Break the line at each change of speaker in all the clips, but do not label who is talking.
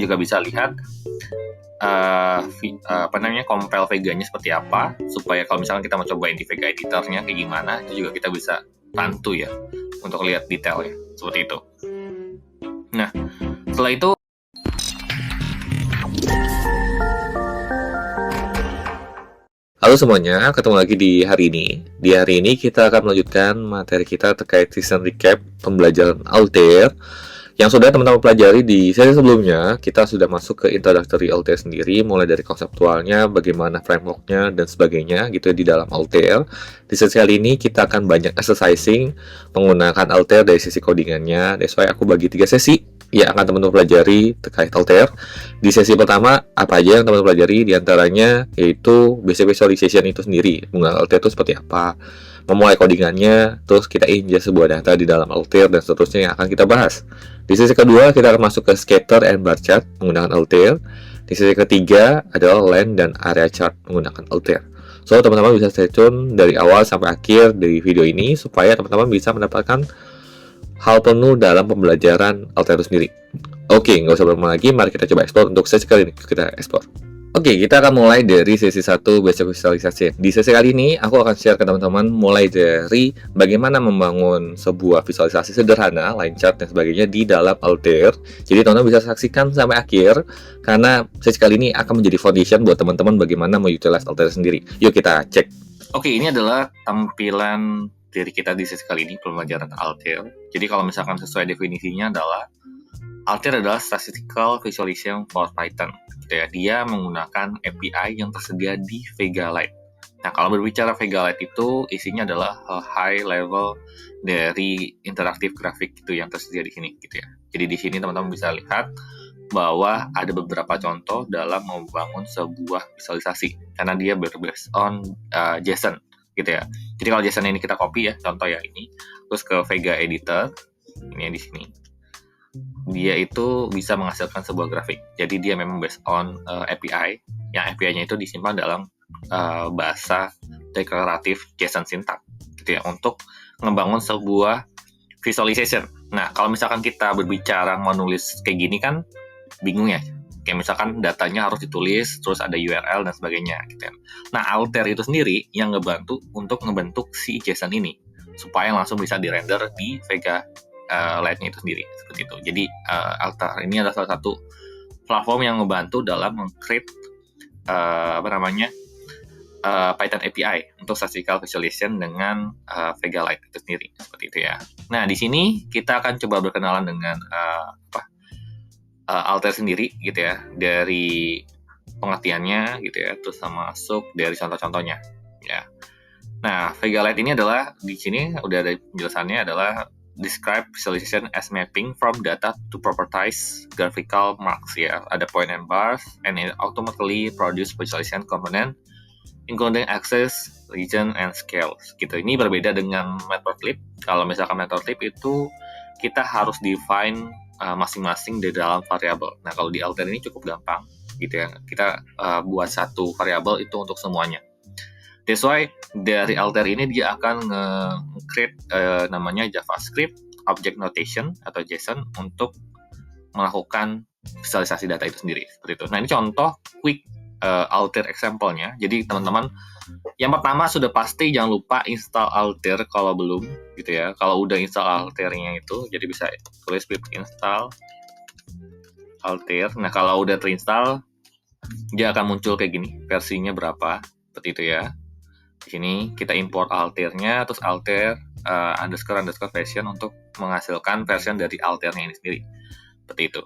juga bisa lihat compile Vega-nya seperti apa, supaya kalau misalkan kita mau cobain di Vega editornya kayak gimana, itu juga kita bisa bantu ya untuk lihat detailnya seperti itu. Nah, setelah itu
halo semuanya, ketemu lagi di hari ini. Di hari ini kita akan melanjutkan materi kita terkait season recap pembelajaran Altair yang sudah teman-teman pelajari di sesi sebelumnya. Kita sudah masuk ke introductory Altair sendiri, mulai dari konseptualnya, bagaimana frameworknya, dan sebagainya gitu di dalam Altair. Di sesi kali ini kita akan banyak exercising menggunakan Altair dari sisi codingannya. That's why aku bagi 3 sesi yang akan teman-teman pelajari terkait Altair. Di sesi pertama, apa aja yang teman-teman pelajari? Di antaranya yaitu basic visualization itu sendiri, menggunakan Altair itu seperti apa, memulai codingannya, terus kita inject sebuah data di dalam Altair, dan seterusnya yang akan kita bahas. Di sesi kedua, kita akan masuk ke scatter and bar chart menggunakan Altair. Di sesi ketiga adalah line dan area chart menggunakan Altair. So, teman-teman bisa stay tune dari awal sampai akhir dari video ini supaya teman-teman bisa mendapatkan hal penuh dalam pembelajaran Altair itu sendiri. Oke, nggak usah berlama lagi, mari kita coba explore. Untuk sesi kali ini, kita explore. Oke, kita akan mulai dari sesi 1 basic visualisasi. Di sesi kali ini, aku akan share ke teman-teman mulai dari bagaimana membangun sebuah visualisasi sederhana, line chart, dan sebagainya di dalam Altair. Jadi teman-teman bisa saksikan sampai akhir, karena sesi kali ini akan menjadi foundation buat teman-teman bagaimana mengutilize Altair sendiri. Yuk kita cek.
Oke, ini adalah tampilan dari kita di sesi kali ini, pembelajaran Altair. Jadi kalau misalkan sesuai definisinya adalah Altair adalah Statistical Visualization for Python. Gitu ya. Dia menggunakan API yang tersedia di Vega Lite. Nah, kalau berbicara Vega Lite itu isinya adalah high level dari interaktif grafik gitu yang tersedia di sini gitu ya. Jadi di sini teman-teman bisa lihat bahwa ada beberapa contoh dalam membangun sebuah visualisasi karena dia based on JSON gitu ya. Jadi kalau JSON ini kita copy ya, contoh ya ini, terus ke Vega Editor, ini di sini. Dia itu bisa menghasilkan sebuah grafik. Jadi dia memang based on API, yang API-nya itu disimpan dalam bahasa deklaratif JSON syntax gitu ya, untuk membangun sebuah visualization. Nah, kalau misalkan kita berbicara mau nulis kayak gini kan bingung ya. Kayak misalkan datanya harus ditulis, terus ada URL dan sebagainya gitu ya. Nah, Altair itu sendiri yang ngebantu untuk ngebentuk si JSON ini supaya langsung bisa dirender di Vega Lite-nya itu sendiri seperti itu. Jadi Altair ini adalah salah satu platform yang ngebantu dalam meng-create Python API untuk statistical visualization dengan Vega Lite itu sendiri seperti itu ya. Nah, di sini kita akan coba berkenalan dengan Altair sendiri gitu ya, dari pengertiannya gitu ya, terus sama masuk dari contoh-contohnya ya. Nah, Vega Lite ini adalah di sini udah ada penjelasannya adalah describe visualization as mapping from data to properties graphical marks ya. Ada point and bars and it automatically produce visualization component including access, region, and scale gitu. Ini berbeda dengan Matplotlib. Kalau misalkan Matplotlib itu kita harus define masing-masing di dalam variabel. Nah, kalau di Altair ini cukup gampang gitu ya. Kita buat satu variabel itu untuk semuanya. That's why dari Altair ini dia akan create namanya JavaScript Object Notation atau JSON untuk melakukan visualisasi data itu sendiri seperti itu. Nah, ini contoh quick Altair example-nya. Jadi teman-teman, yang pertama sudah pasti jangan lupa install Altair kalau belum gitu ya. Kalau udah install Altair-nya itu, jadi bisa tulis pip install Altair. Nah, kalau udah terinstall, dia akan muncul kayak gini, versinya berapa, seperti itu ya. Di sini kita import Altair-nya, terus Altair underscore version untuk menghasilkan version dari Altair-nya ini sendiri, seperti itu.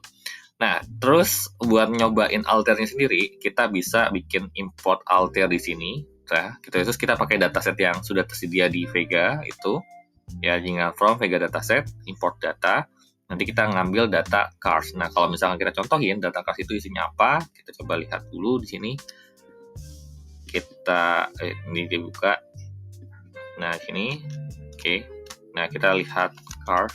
Nah, terus buat nyobain Altair-nya sendiri, kita bisa bikin import Altair di sini, ya. Terus kita pakai dataset yang sudah tersedia di Vega itu, ya, tinggal from Vega dataset, import data. Nanti kita ngambil data cars. Nah, kalau misalkan kita contohin data cars itu isinya apa, kita coba lihat dulu di sini. Kita ini dibuka. Nah, sini, oke. Nah, kita lihat cars.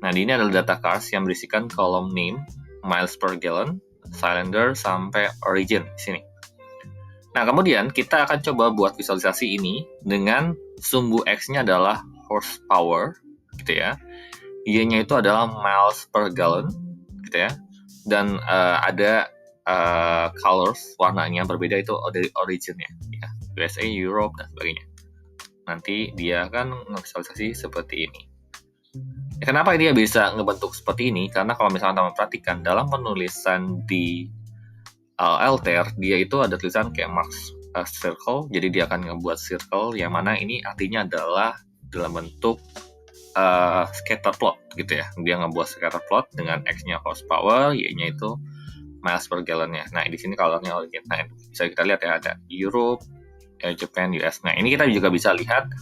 Nah, ini adalah data cars yang berisikan kolom name, miles per gallon, cylinder, sampai origin di sini. Nah, kemudian kita akan coba buat visualisasi ini dengan sumbu X-nya adalah horsepower, gitu ya. Y-nya itu adalah miles per gallon, gitu ya. dan ada colors warnanya berbeda, itu dari originnya ya, USA, Europe dan sebagainya. Nanti dia akan ngevisualisasi seperti ini. Kenapa dia bisa ngebentuk seperti ini? Karena kalau misalkan teman perhatikan dalam penulisan di Altair, dia itu ada tulisan kayak marks circle, jadi dia akan ngebuat circle yang mana ini artinya adalah dalam bentuk scatter plot gitu ya. Dia ngebuat scatter plot dengan X-nya horsepower, Y-nya itu miles per gallon-nya. Nah, di sini color-nya origin. Nah, bisa kita lihat ya, ada Europe, Japan, US. Nah, ini kita juga bisa lihat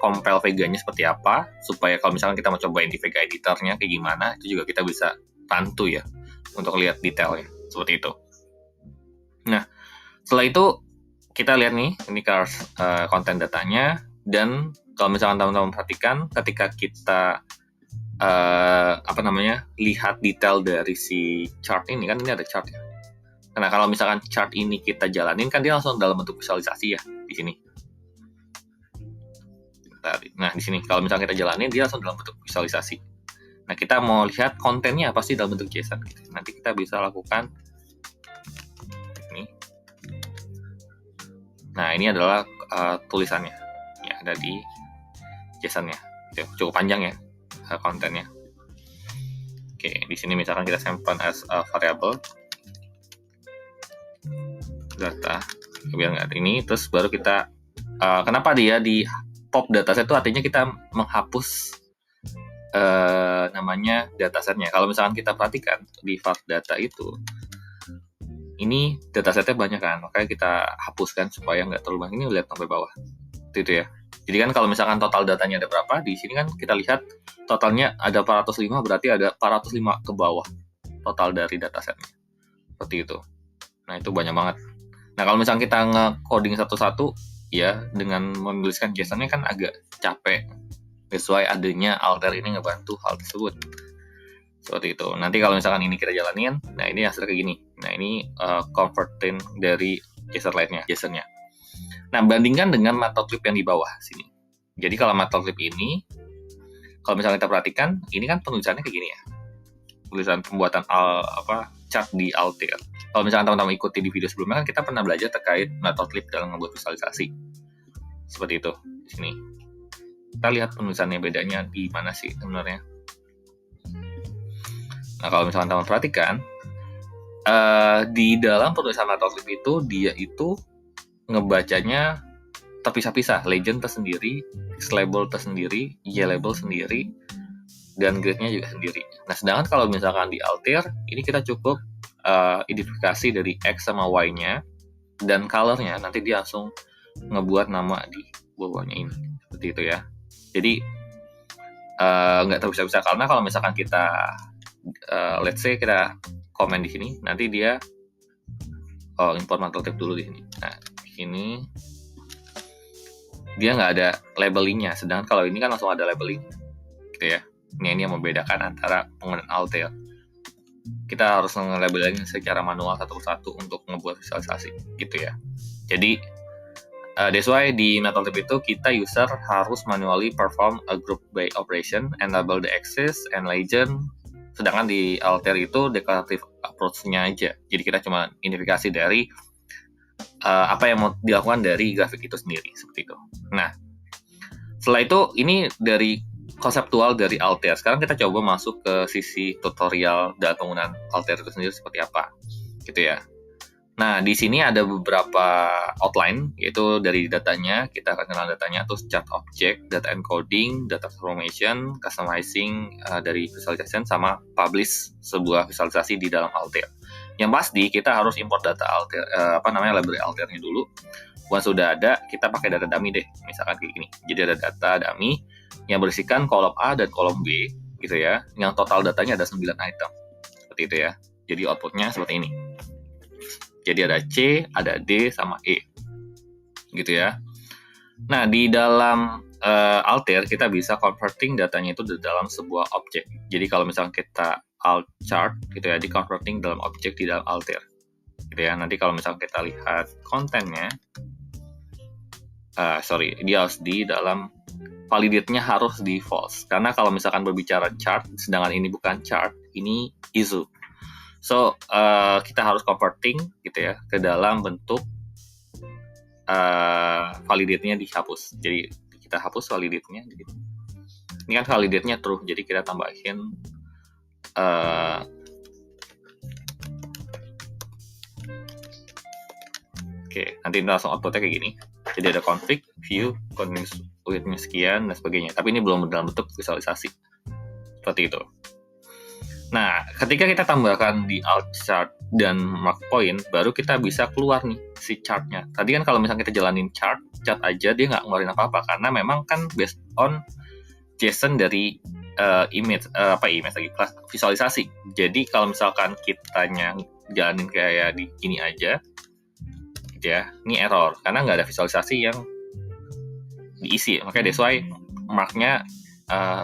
compile Vega-nya seperti apa, supaya kalau misalkan kita mau cobain di Vega editor-nya kayak gimana, itu juga kita bisa bantu ya untuk lihat detailnya seperti itu. Nah, setelah itu kita lihat nih, ini konten datanya, dan kalau misalkan teman-teman perhatikan ketika kita lihat detail dari si chart ini, kan ini ada chart ya. Nah, kalau misalkan chart ini kita jalanin, kan dia langsung dalam bentuk visualisasi ya di sini. Nah, di sini kalau misalkan kita jalanin, dia langsung dalam bentuk visualisasi. Nah, kita mau lihat kontennya apa sih dalam bentuk JSON gitu. Nanti kita bisa lakukan ini. Nah, ini adalah tulisannya ya, ada di JSON-nya. Cukup panjang ya kontennya. Oke, di sini misalkan kita simpan as a variable data, biar nggak ini, terus baru kita kenapa dia di pop dataset itu artinya kita menghapus namanya datasetnya. Kalau misalkan kita perhatikan di var data itu, ini datasetnya banyak kan, makanya kita hapuskan supaya nggak terlalu banyak. Ini lihat sampai bawah, itu ya. Jadi kan kalau misalkan total datanya ada berapa, di sini kan kita lihat totalnya ada 405, berarti ada 405 ke bawah total dari datasetnya. Seperti itu. Nah, itu banyak banget. Nah, kalau misalkan kita nge-coding satu-satu, ya dengan menuliskan JSON-nya kan agak capek. That's why adanya Altair ini ngebantu hal tersebut. Seperti itu. Nanti kalau misalkan ini kita jalanin, nah ini hasilnya kayak gini. Nah, ini converting dari JSON-nya. Nah, bandingkan dengan matplotlib yang di bawah sini. Jadi kalau matplotlib ini, kalau misalnya kita perhatikan, ini kan penulisannya kayak gini ya. Tulisan pembuatan chart di Altair. Kalau misalnya teman-teman ikuti di video sebelumnya, kan kita pernah belajar terkait matplotlib dalam membuat visualisasi. Seperti itu di sini. Kita lihat penulisannya bedanya di mana sih sebenarnya. Nah, kalau misalnya teman perhatikan, di dalam penulisan matplotlib itu, dia itu ngebacanya terpisah-pisah, legend tersendiri, X-label tersendiri, Y-label sendiri, dan grade-nya juga sendiri. Nah, sedangkan kalau misalkan di Altair, ini kita cukup identifikasi dari X sama Y-nya, dan color-nya, nanti dia langsung ngebuat nama di bawahnya ini. Seperti itu ya. Jadi, nggak terpisah-pisah, karena kalau misalkan kita, let's say kita komen di sini, nanti dia import matplotlib dulu di sini. Nah, ini dia nggak ada labelingnya, sedangkan kalau ini kan langsung ada labeling gitu ya. Ini yang membedakan antara penggunaan Altair. Kita harus nge-labelin secara manual satu-satu untuk ngebuat visualisasi gitu ya. Jadi that's why di matplotlib itu kita user harus manually perform a group by operation and label the axis and legend. Sedangkan di Altair itu declarative approach-nya aja. Jadi kita cuma identifikasi dari apa yang mau dilakukan dari grafik itu sendiri, seperti itu. Nah, setelah itu ini dari konseptual dari Altair. Sekarang kita coba masuk ke sisi tutorial dan penggunaan Altair itu sendiri seperti apa, gitu ya. Nah, di sini ada beberapa outline, yaitu dari datanya, kita akan kenal datanya, terus chart object, data encoding, data transformation, customizing dari visualization, sama publish sebuah visualisasi di dalam Altair. Yang pasti kita harus import data Altair, library Altairnya dulu. Once sudah ada, kita pakai data dummy deh, misalkan kayak gini. Jadi ada data dummy yang berisikan kolom A dan kolom B, gitu ya. Yang total datanya ada 9 item, seperti itu ya. Jadi outputnya seperti ini. Jadi ada C, ada D, sama E, gitu ya. Nah, di dalam Altair kita bisa converting datanya itu di dalam sebuah objek. Jadi kalau misalnya kita alt chart gitu ya, di converting dalam objek di dalam Altair, gitu ya. Nanti kalau misalnya kita lihat kontennya, dia harus di dalam validate-nya harus di false. Karena kalau misalkan berbicara chart, sedangkan ini bukan chart, ini issue. So kita harus converting gitu ya ke dalam bentuk validate-nya dihapus. Jadi kita hapus validate-nya. Ini kan validate-nya true, jadi kita tambahin Oke, nanti langsung output-nya kayak gini. Jadi ada config, view, contents width-nya sekian, dan sebagainya. Tapi ini belum dalam bentuk visualisasi. Seperti itu. Nah, ketika kita tambahkan di alt chart dan mark point, baru kita bisa keluar nih si chart-nya. Tadi kan kalau misalnya kita jalanin chart aja, dia nggak ngeluarin apa-apa. Karena memang kan based on JSON dari image lagi, kelas visualisasi. Jadi kalau misalkan kitanya jalanin kayak di gini aja, ya, ini error karena nggak ada visualisasi yang diisi. Makanya that's why marknya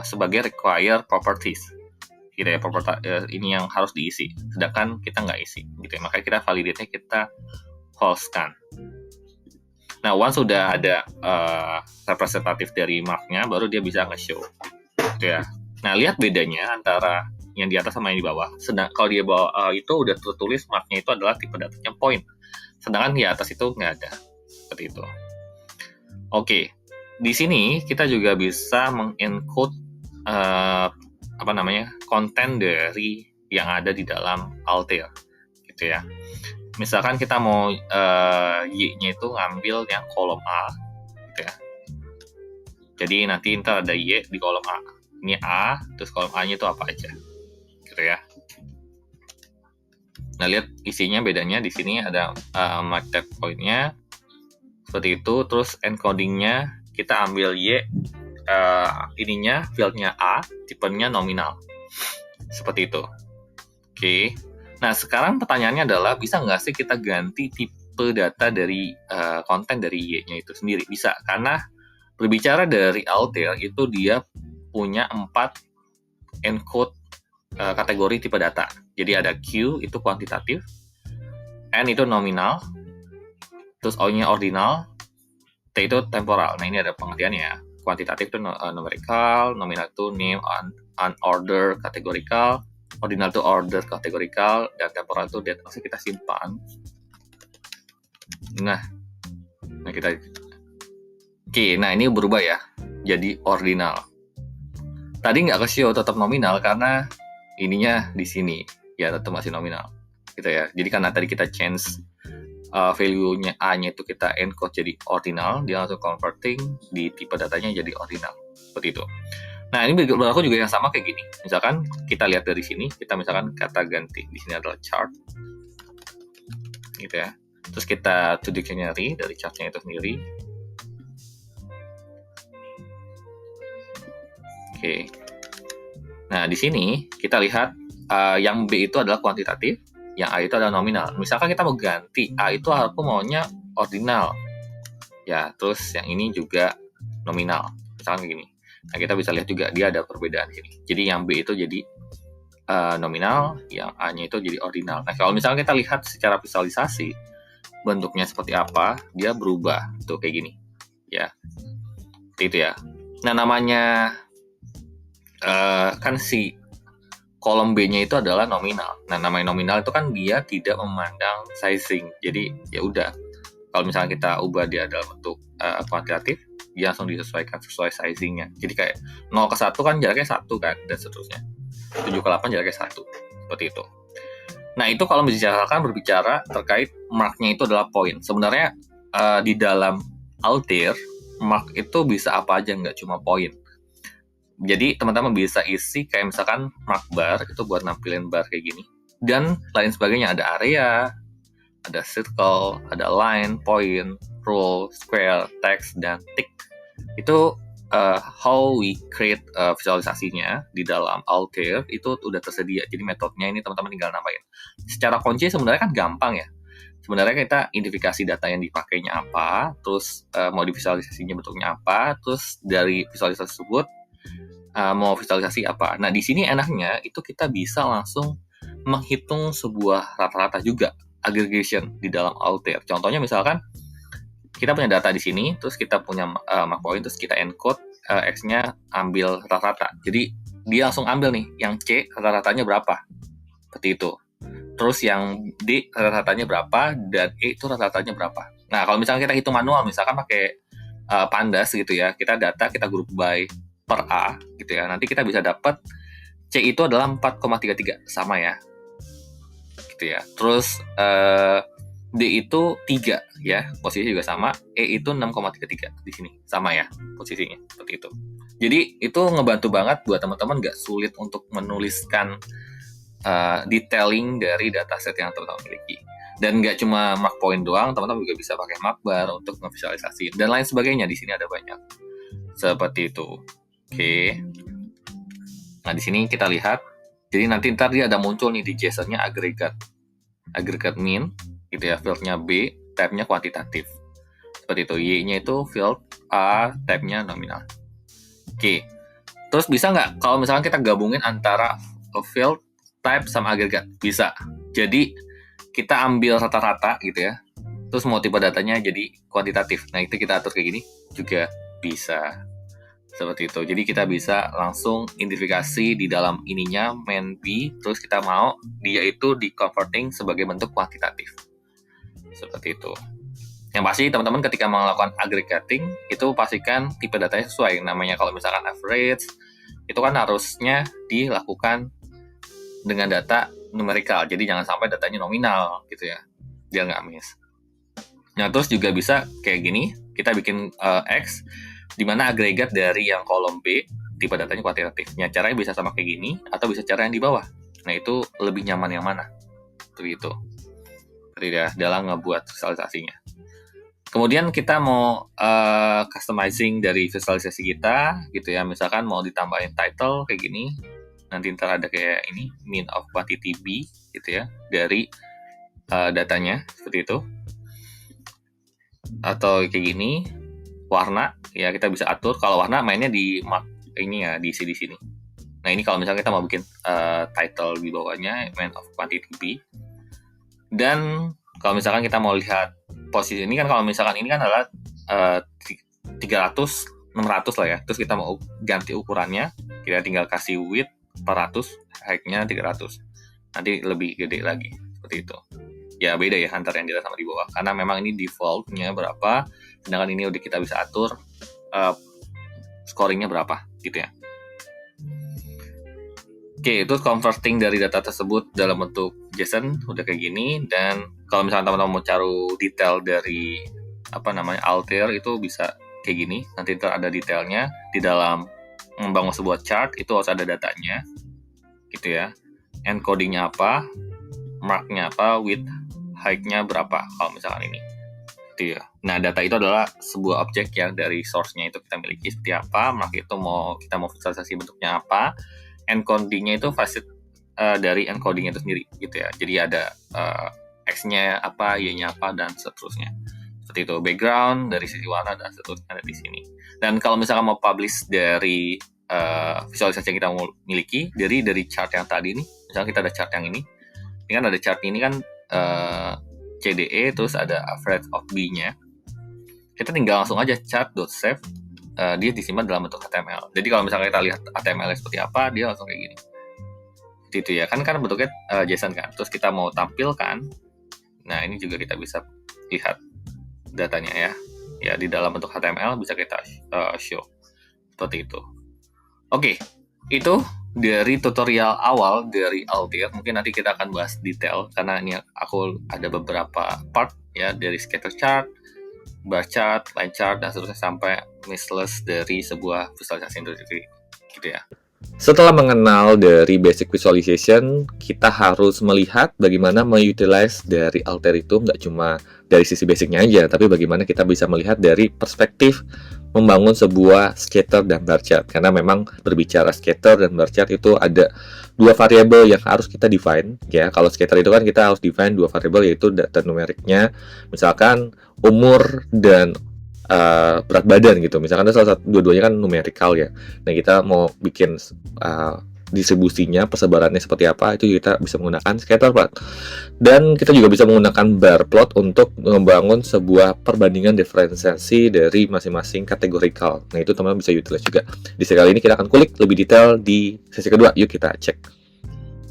sebagai required properties gitu ya, ini yang harus diisi, sedangkan kita nggak isi gitu ya. Makanya kita validate-nya kita false-kan. Nah, once sudah ada representatif dari marknya, baru dia bisa nge-show gitu ya. Nah, lihat bedanya antara yang di atas sama yang di bawah. Kalau di bawah itu udah tertulis marknya itu adalah tipe datanya point, sedangkan di atas itu nggak ada, seperti itu. Oke, di sini kita juga bisa mengencode konten dari yang ada di dalam Altair, gitu ya. Misalkan kita mau Y-nya itu ngambil yang kolom A, gitu ya. Jadi nanti ntar ada Y di kolom A. Ini A, terus kolom A-nya itu apa aja, gitu ya. Nah, lihat isinya bedanya di sini ada mark tag point-nya seperti itu, terus encoding-nya kita ambil Y, ininya field-nya A, tipenya nominal. Seperti itu. Oke. Nah, sekarang pertanyaannya adalah bisa nggak sih kita ganti tipe data dari konten dari Y-nya itu sendiri? Bisa, karena berbicara dari Altair itu dia punya 4 encode kategori tipe data. Jadi ada Q itu kuantitatif, N itu nominal, terus O-nya ordinal, T itu temporal. Nah, ini ada pengertiannya. Kuantitatif itu numerical, nominal itu name, unordered, categorical, ordinal itu ordered, categorical, dan temporal itu date. Maksudnya kita simpan. Nah kita nah ini berubah ya, jadi ordinal. Tadi nggak ke-show, tetap nominal karena ininya di sini ya tetap masih nominal gitu ya. Jadi karena tadi kita change value-nya A-nya itu kita encode jadi ordinal, dia langsung converting di tipe datanya jadi ordinal, seperti itu. Nah, ini berlaku juga yang sama kayak gini. Misalkan kita lihat dari sini, kita misalkan kata ganti di sini adalah chart, gitu ya. Terus kita to dictionary dari chartnya itu sendiri. Oke. Nah, di sini kita lihat yang B itu adalah kuantitatif, yang A itu adalah nominal. Misalkan kita mau ganti A itu aku maunya ordinal, ya. Terus yang ini juga nominal, misalkan kayak gini. Nah, kita bisa lihat juga dia ada perbedaan sini. Jadi yang B itu jadi nominal, yang A-nya itu jadi ordinal. Nah, kalau misalnya kita lihat secara visualisasi bentuknya seperti apa, dia berubah tuh kayak gini, ya. Itu ya. Nah, namanya kan si kolom B-nya itu adalah nominal. Nah, namanya nominal itu kan dia tidak memandang sizing. Jadi ya udah, kalau misalnya kita ubah dia dalam bentuk kuantitatif, dia langsung disesuaikan sesuai sizingnya. Jadi kayak 0 ke 1 kan jaraknya 1 kan, dan seterusnya. 7 ke 8 jaraknya 1. Seperti itu. Nah, itu kalau berbicara terkait marknya itu adalah point. Sebenarnya di dalam Altair, mark itu bisa apa aja, nggak cuma point. Jadi teman-teman bisa isi kayak misalkan mark bar, itu buat nampilin bar kayak gini. Dan lain sebagainya, ada area, ada circle, ada line, point, rule, square, text, dan tick. Itu how we create visualisasinya di dalam Altair itu udah tersedia. Jadi metodenya ini teman-teman tinggal nambahin. Secara kunci sebenarnya kan gampang ya. Sebenarnya kita identifikasi data yang dipakainya apa, terus mau divisualisasinya bentuknya apa, terus dari visualisasi tersebut mau visualisasi apa. Nah, di sini enaknya itu kita bisa langsung menghitung sebuah rata-rata juga, aggregation di dalam Altair. Contohnya misalkan kita punya data di sini, terus kita punya mark point, terus kita encode X-nya ambil rata-rata. Jadi dia langsung ambil nih yang C rata-ratanya berapa, seperti itu. Terus yang D rata-ratanya berapa, dan E itu rata-ratanya berapa. Nah, kalau misalnya kita hitung manual, misalkan pakai Pandas gitu ya, kita data, kita group by per A gitu ya, nanti kita bisa dapat C itu adalah 4,33, sama ya, gitu ya. Terus D itu 3 ya, posisi juga sama. E itu 6,33 di sini, sama ya posisinya, seperti itu. Jadi itu ngebantu banget buat teman-teman nggak sulit untuk menuliskan detailing dari dataset yang teman-teman miliki. Dan nggak cuma mark point doang, teman-teman juga bisa pakai markbar untuk ngevisualisasi dan lain sebagainya. Di sini ada banyak seperti itu. Oke. Nah, di sini kita lihat. Jadi nanti ntar dia ada muncul nih di JSON-nya agregat min, gitu ya, fieldnya B, type-nya kuantitatif. Seperti itu. Y-nya itu field, A, type-nya nominal. Oke. Terus bisa nggak kalau misalkan kita gabungin antara field, type, sama agregat? Bisa. Jadi kita ambil rata-rata gitu ya, terus mau tipe datanya jadi kuantitatif. Nah, itu kita atur kayak gini juga bisa, seperti itu. Jadi kita bisa langsung identifikasi di dalam ininya main B, terus kita mau dia itu di converting sebagai bentuk kuantitatif, seperti itu. Yang pasti teman-teman ketika melakukan aggregating itu pastikan tipe datanya sesuai. Namanya kalau misalkan average itu kan harusnya dilakukan dengan data numerikal, jadi jangan sampai datanya nominal gitu ya, biar nggak miss. Nah, terus juga bisa kayak gini, kita bikin X di mana agregat dari yang kolom B tipe datanya kuantitatifnya. Caranya bisa sama kayak gini atau bisa cara yang di bawah. Nah, itu lebih nyaman yang mana? Begitu. Jadi ya, dalam ngebuat visualisasinya. Kemudian kita mau customizing dari visualisasi kita gitu ya. Misalkan mau ditambahin title kayak gini. Nanti ntar ada kayak ini, mean of quantity B gitu ya, dari datanya, seperti itu. Atau kayak gini, warna, ya kita bisa atur. Kalau warna mainnya di mark ini ya, diisi di sini. Nah, ini kalau misalnya kita mau bikin title di bawahnya, mean of quantity B. Dan kalau misalkan kita mau lihat posisi ini kan, kalau misalkan ini kan adalah 300, 600 lah ya. Terus kita mau ganti ukurannya, kita tinggal kasih width 400, height-nya 300. Nanti lebih gede lagi, seperti itu. Ya beda ya antara yang di atas sama di bawah, karena memang ini default-nya berapa, sedangkan ini udah kita bisa atur scoring-nya berapa, gitu ya. Oke, itu converting dari data tersebut dalam bentuk JSON udah kayak gini. Dan kalau misalnya teman-teman mau cari detail dari alter, itu bisa kayak gini. Nanti ada detailnya di dalam membangun sebuah chart, itu harus ada datanya gitu ya, encodingnya apa, marknya apa, width, height-nya berapa kalau misalkan ini gitu ya. Nah, data itu adalah sebuah objek yang dari source-nya itu kita miliki seperti apa, mark itu kita mau visualisasi bentuknya apa, encodingnya itu facet dari encodingnya itu sendiri gitu ya. Jadi ada X-nya apa, Y-nya apa, dan seterusnya. Seperti itu. Background dari sisi warna dan seterusnya ada di sini. Dan kalau misalkan mau publish dari visualisasi yang kita miliki dari chart yang tadi nih, misalnya kita ada chart yang ini kan ada chart ini kan CDE, terus ada average of B-nya. Kita tinggal langsung aja chart.save, dia disimpan dalam bentuk HTML. Jadi kalau misalnya kita lihat HTML seperti apa, dia langsung kayak gini. Itu ya kan bentuknya JSON kan. Terus kita mau tampilkan, nah ini juga kita bisa lihat datanya ya. Ya di dalam bentuk HTML bisa kita show seperti itu. Oke, itu dari tutorial awal dari Altair. Mungkin nanti kita akan bahas detail karena ini aku ada beberapa part ya, dari scatter chart, bar chart, line chart, dan seterusnya sampai missless dari sebuah visualisasi gitu ya.
Setelah mengenal dari basic visualization, kita harus melihat bagaimana mengutilize dari Altair itu nggak cuma dari sisi basicnya aja, tapi bagaimana kita bisa melihat dari perspektif membangun sebuah scatter dan bar chart. Karena memang berbicara scatter dan bar chart itu ada dua variabel yang harus kita define ya. Kalau scatter itu kan kita harus define dua variabel, yaitu data numeriknya, misalkan umur dan berat badan gitu. Misalkan salah satu, dua-duanya kan numerical ya. Nah, kita mau bikin distribusinya, persebarannya seperti apa, itu kita bisa menggunakan scatter plot. Dan kita juga bisa menggunakan bar plot untuk membangun sebuah perbandingan diferensiasi dari masing-masing categorical. Nah, itu teman-teman bisa utilize juga. Di sesi kali ini kita akan kulik lebih detail di sesi kedua. Yuk kita cek.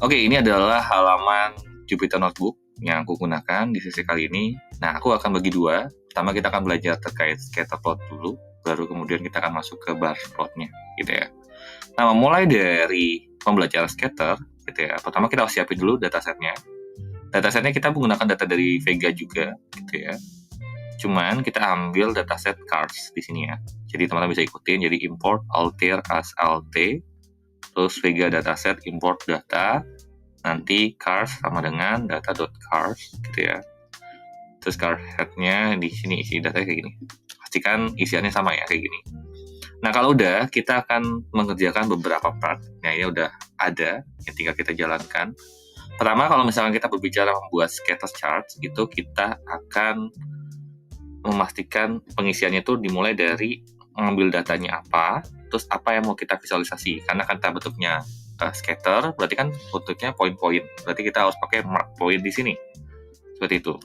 Oke, ini adalah halaman Jupyter Notebook yang aku gunakan di sesi kali ini. Nah, aku akan bagi dua. Pertama kita akan belajar terkait scatter plot dulu, baru kemudian kita akan masuk ke bar plotnya, gitu ya. Nah, memulai dari pembelajaran scatter, gitu ya. Pertama kita harus siapin dulu datasetnya. Datasetnya kita menggunakan data dari Vega juga, gitu ya. Cuman kita ambil dataset cars di sini ya. Jadi teman-teman bisa ikutin. Jadi import altair as alt, terus Vega dataset import data, nanti cars sama dengan data.cars, gitu ya. Terus car head-nya di sini isi datanya kayak gini. Pastikan isiannya sama ya kayak gini. Nah, kalau udah, kita akan mengerjakan beberapa part. Nah, ya udah ada, yang tinggal kita jalankan. Pertama, kalau misalkan kita berbicara membuat scatter chart, itu kita akan memastikan pengisiannya itu dimulai dari mengambil datanya apa, terus apa yang mau kita visualisasi. Karena kan kita bentuknya scatter, berarti kan bentuknya poin-poin. Berarti kita harus pakai mark point di sini. Seperti itu.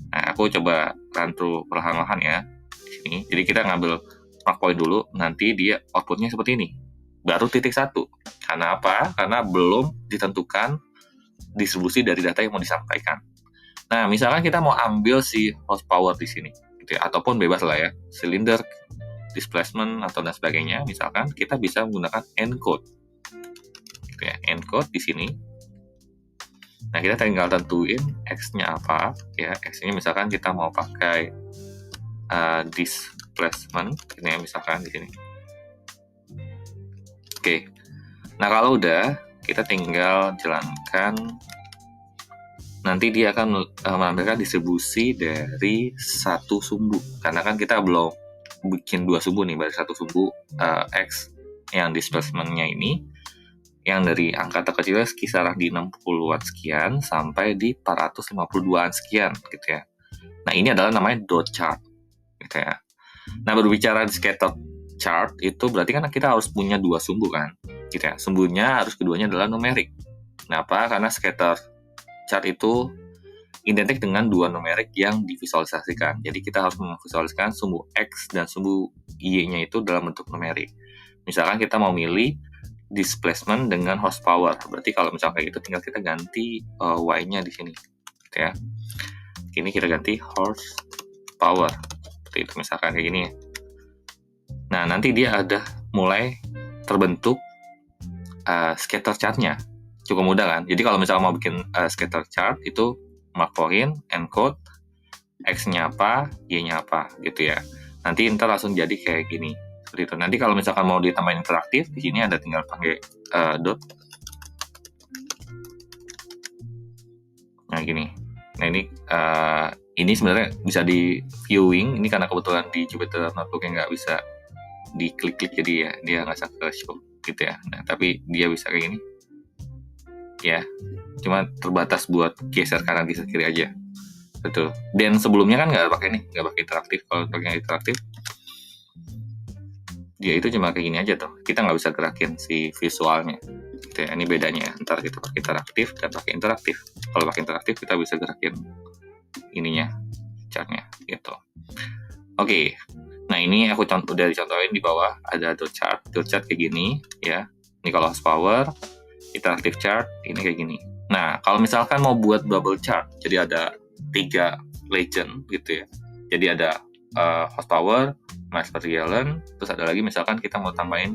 Nah, aku coba run through perlahan-lahan ya di sini. Jadi kita ngambil mark point dulu, nanti dia outputnya seperti ini. Baru titik 1. Karena apa? Karena belum ditentukan distribusi dari data yang mau disampaikan. Nah, misalkan kita mau ambil si horsepower di sini, gitu ya, ataupun bebas lah ya, silinder, displacement atau dan sebagainya. Misalkan kita bisa menggunakan encode, gitu ya, encode di sini. Nah, kita tinggal tentuin x-nya apa, ya, x-nya misalkan kita mau pakai displacement, ini ya, misalkan di sini. Oke. Nah, kalau udah, kita tinggal jalankan. Nanti dia akan menampilkan distribusi dari satu sumbu. Karena kan kita belum bikin dua sumbu nih, baru satu sumbu x yang displacement-nya ini, yang dari angka terkecilnya kisaran di 60-an sekian sampai di 452-an sekian, gitu ya. Nah, ini adalah namanya dot chart, gitu ya. Nah, berbicara di scatter chart, itu berarti kan kita harus punya dua sumbu kan, gitu ya. Sumbunya harus keduanya adalah numerik. Kenapa? Karena scatter chart itu identik dengan dua numerik yang divisualisasikan. Jadi kita harus memvisualisasikan sumbu X dan sumbu Y-nya itu dalam bentuk numerik. Misalkan kita mau milih displacement dengan horsepower. Berarti kalau misalkan kayak gitu tinggal kita ganti Y-nya di sini. Gitu ya. Ini kita ganti horsepower. Seperti itu misalkan kayak gini ya. Nah, nanti dia ada mulai terbentuk scatter chart-nya. Cukup mudah kan? Jadi kalau misalnya mau bikin scatter chart itu mark point, encode, X-nya apa, Y-nya apa, gitu ya. Nanti ntar langsung jadi kayak gini. Seperti itu. Nanti kalau misalkan mau ditambahin interaktif, di sini ada tinggal pakai dot. Nah, gini. Nah, ini sebenarnya bisa di viewing. Ini karena kebetulan di Jupyter Notebook yang nggak bisa diklik-klik, jadi ya dia nggak bisa ke show gitu ya. Nah, tapi dia bisa kayak gini. Ya, cuma terbatas buat geser kanan geser kiri aja. Betul. Dan sebelumnya kan nggak pakai interaktif. Kalau pakai interaktif, dia itu cuma kayak gini aja tuh. Kita nggak bisa gerakin si visualnya. Gitu ya. Ini bedanya. Ntar kita pakai interaktif dan pakai interaktif. Kalau pakai interaktif kita bisa gerakin ininya, chartnya, gitu. Oke. Nah, ini aku udah dicontohin di bawah ada dot chart kayak gini ya. Ini kalau horsepower, interaktif chart ini kayak gini. Nah, kalau misalkan mau buat bubble chart, jadi ada 3 legend gitu ya. Jadi ada horsepower, miles per gallon, terus ada lagi misalkan kita mau tambahin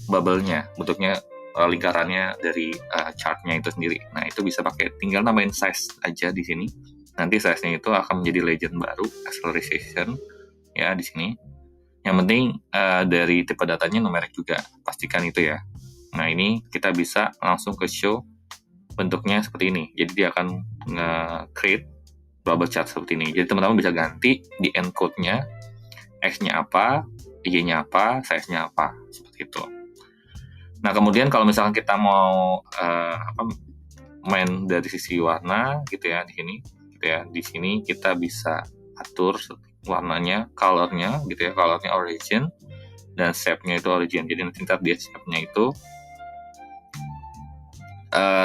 bubble-nya, bentuknya lingkarannya dari chart-nya itu sendiri. Nah, itu bisa pakai tinggal tambahin size aja di sini. Nanti size-nya itu akan menjadi legend baru, acceleration ya di sini. Yang penting dari tipe datanya numerik juga, pastikan itu ya. Nah, ini kita bisa langsung ke show bentuknya seperti ini. Jadi dia akan nge-create bubble chart seperti ini. Jadi teman-teman bisa ganti di encode-nya, X-nya apa, Y-nya apa, size-nya apa, seperti itu. Nah, kemudian kalau misalkan kita mau main dari sisi warna gitu ya di sini, gitu ya. Di sini kita bisa atur warnanya, color-nya gitu ya, color-nya origin dan shape-nya itu origin. Jadi nanti dia shape-nya itu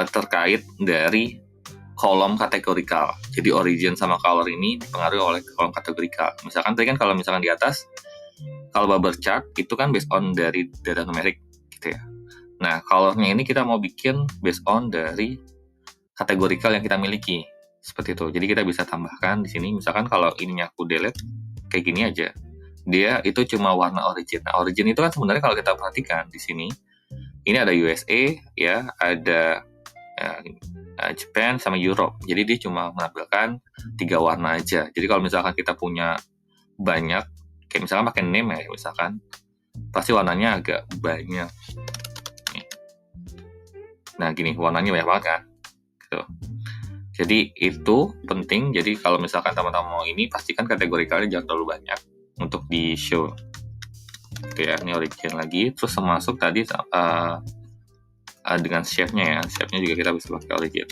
terkait dari kolom kategorikal. Jadi origin sama color ini dipengaruhi oleh kolom kategorikal. Misalkan tadi kan kalau misalkan di atas, kalau bar chart itu kan based on dari data numerik gitu ya. Nah, colornya ini kita mau bikin based on dari kategorikal yang kita miliki. Seperti itu. Jadi kita bisa tambahkan di sini, misalkan kalau ininya aku delete kayak gini aja. Dia itu cuma warna origin. Nah, origin itu kan sebenarnya kalau kita perhatikan di sini, ini ada USA ya, ada Japan sama Europe. Jadi dia cuma menampilkan 3 warna aja. Jadi kalau misalkan kita punya banyak, kayak misalkan pakai name ya, misalkan pasti warnanya agak banyak. Nah gini, warnanya banyak banget kan. Gitu. Jadi itu penting. Jadi kalau misalkan teman-teman mau ini, pastikan kategorikalnya jangan terlalu banyak untuk di show. Oke ya, ini origin lagi. Terus masuk tadi dengan shape-nya ya. Shape-nya juga kita bisa pakai origin.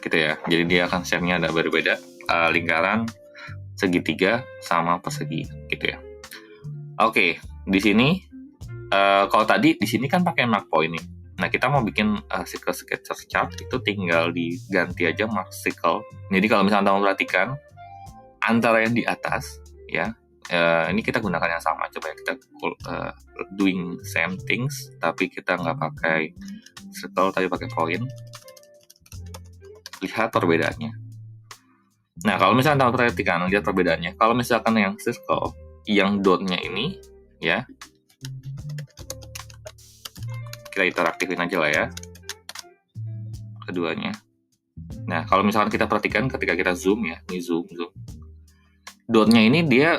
Gitu ya. Jadi dia akan shape-nya ada berbeda. Lingkaran, segitiga, sama persegi. Gitu ya. Oke, di sini kalau tadi di sini kan pakai mark point nih. Nah, kita mau bikin circle sketcher chart itu tinggal diganti aja mark circle. Jadi kalau misalnya teman perhatikan antara yang di atas ya, ini kita gunakan yang sama. Coba ya, kita doing same things tapi kita nggak pakai circle tapi pakai point. Lihat perbedaannya. Nah, kalau misalnya teman perhatikan, lihat perbedaannya. Kalau misalkan yang circle, yang dotnya ini ya, kita interaktifin aja lah ya keduanya. Nah, kalau misalkan kita perhatikan ketika kita zoom ya, ini zoom. Dotnya ini dia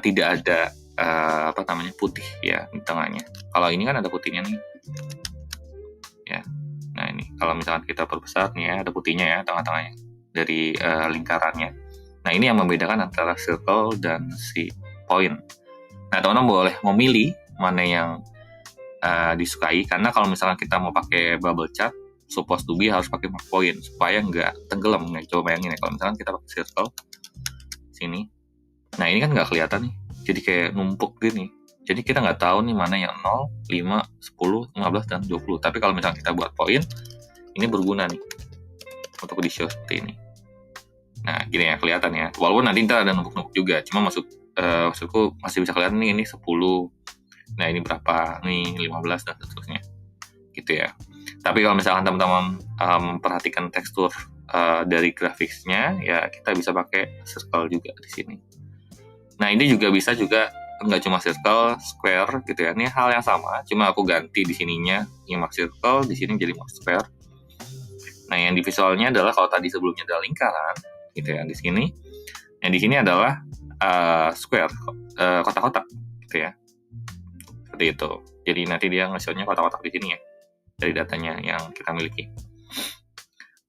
tidak ada putih ya di tengahnya. Kalau ini kan ada putihnya nih. Ya. Nah, ini kalau misalkan kita perbesar nih ya, ada putihnya ya tengah-tengahnya dari lingkarannya. Nah, ini yang membedakan antara circle dan si point. Nah, teman-teman boleh memilih mana yang disukai, karena kalau misalkan kita mau pakai bubble chart, supposed to be harus pakai mark point supaya nggak tenggelam. Nah, coba bayangin ya kalau misalkan kita pakai circle sini, nah ini kan nggak kelihatan nih, jadi kayak numpuk gini. Jadi kita nggak tahu nih mana yang 0, 5, 10, 15, dan 20. Tapi kalau misalkan kita buat point, ini berguna nih untuk di show seperti ini. Nah, gini ya kelihatan ya. Walaupun nanti ntar ada numpuk-numpuk juga, cuma maksudku masih bisa kelihatan nih, ini 10. Nah, ini berapa? Nih 15 dan seterusnya. Gitu ya. Tapi kalau misalkan teman-teman memperhatikan tekstur dari grafiknya, ya kita bisa pakai circle juga di sini. Nah, ini juga bisa juga nggak cuma circle, square gitu ya. Ini hal yang sama, cuma aku ganti di sininya yang mark circle, di sini jadi mark square. Nah, yang di visualnya adalah kalau tadi sebelumnya ada lingkaran gitu ya di sini. Yang di sini adalah square, kotak-kotak gitu ya. Seperti itu. Jadi nanti dia nge-show-nya kotak-kotak di sini ya dari datanya yang kita miliki.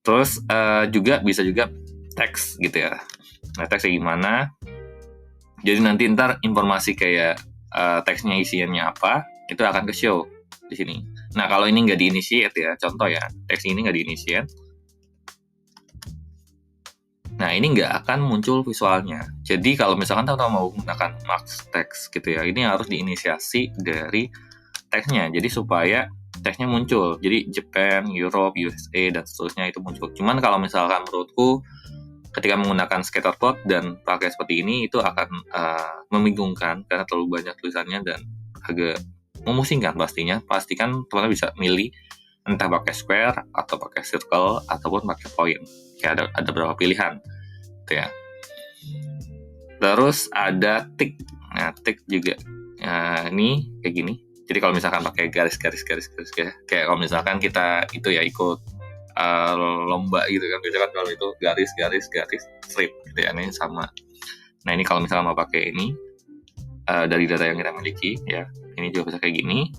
Terus juga bisa juga teks gitu ya. Nah, teksnya gimana? Jadi nanti ntar informasi kayak teksnya isiannya apa itu akan ke-show di sini. Nah, kalau ini nggak di-initiate ya, contoh ya, teks ini nggak di-initiate. Nah, ini nggak akan muncul visualnya. Jadi kalau misalkan teman-teman mau menggunakan max text gitu ya, ini harus diinisiasi dari teksnya. Jadi supaya teksnya muncul. Jadi Japan, Europe, USA, dan seterusnya itu muncul. Cuman kalau misalkan menurutku, ketika menggunakan scatterplot dan pakai seperti ini, itu akan membingungkan karena terlalu banyak tulisannya dan agak memusingkan pastinya. Pastikan teman-teman bisa milih entah pakai square, atau pakai circle, ataupun pakai point. Kayak ada beberapa pilihan gitu ya. Terus ada tick. Nah, tick juga ini kayak gini. Jadi kalau misalkan pakai garis kayak kalau misalkan kita itu ya ikut lomba gitu kan, misalkan kalau itu garis strip gitu ya, ini sama. Nah, ini kalau misalkan mau pakai ini dari data yang kita miliki ya, ini juga bisa kayak gini.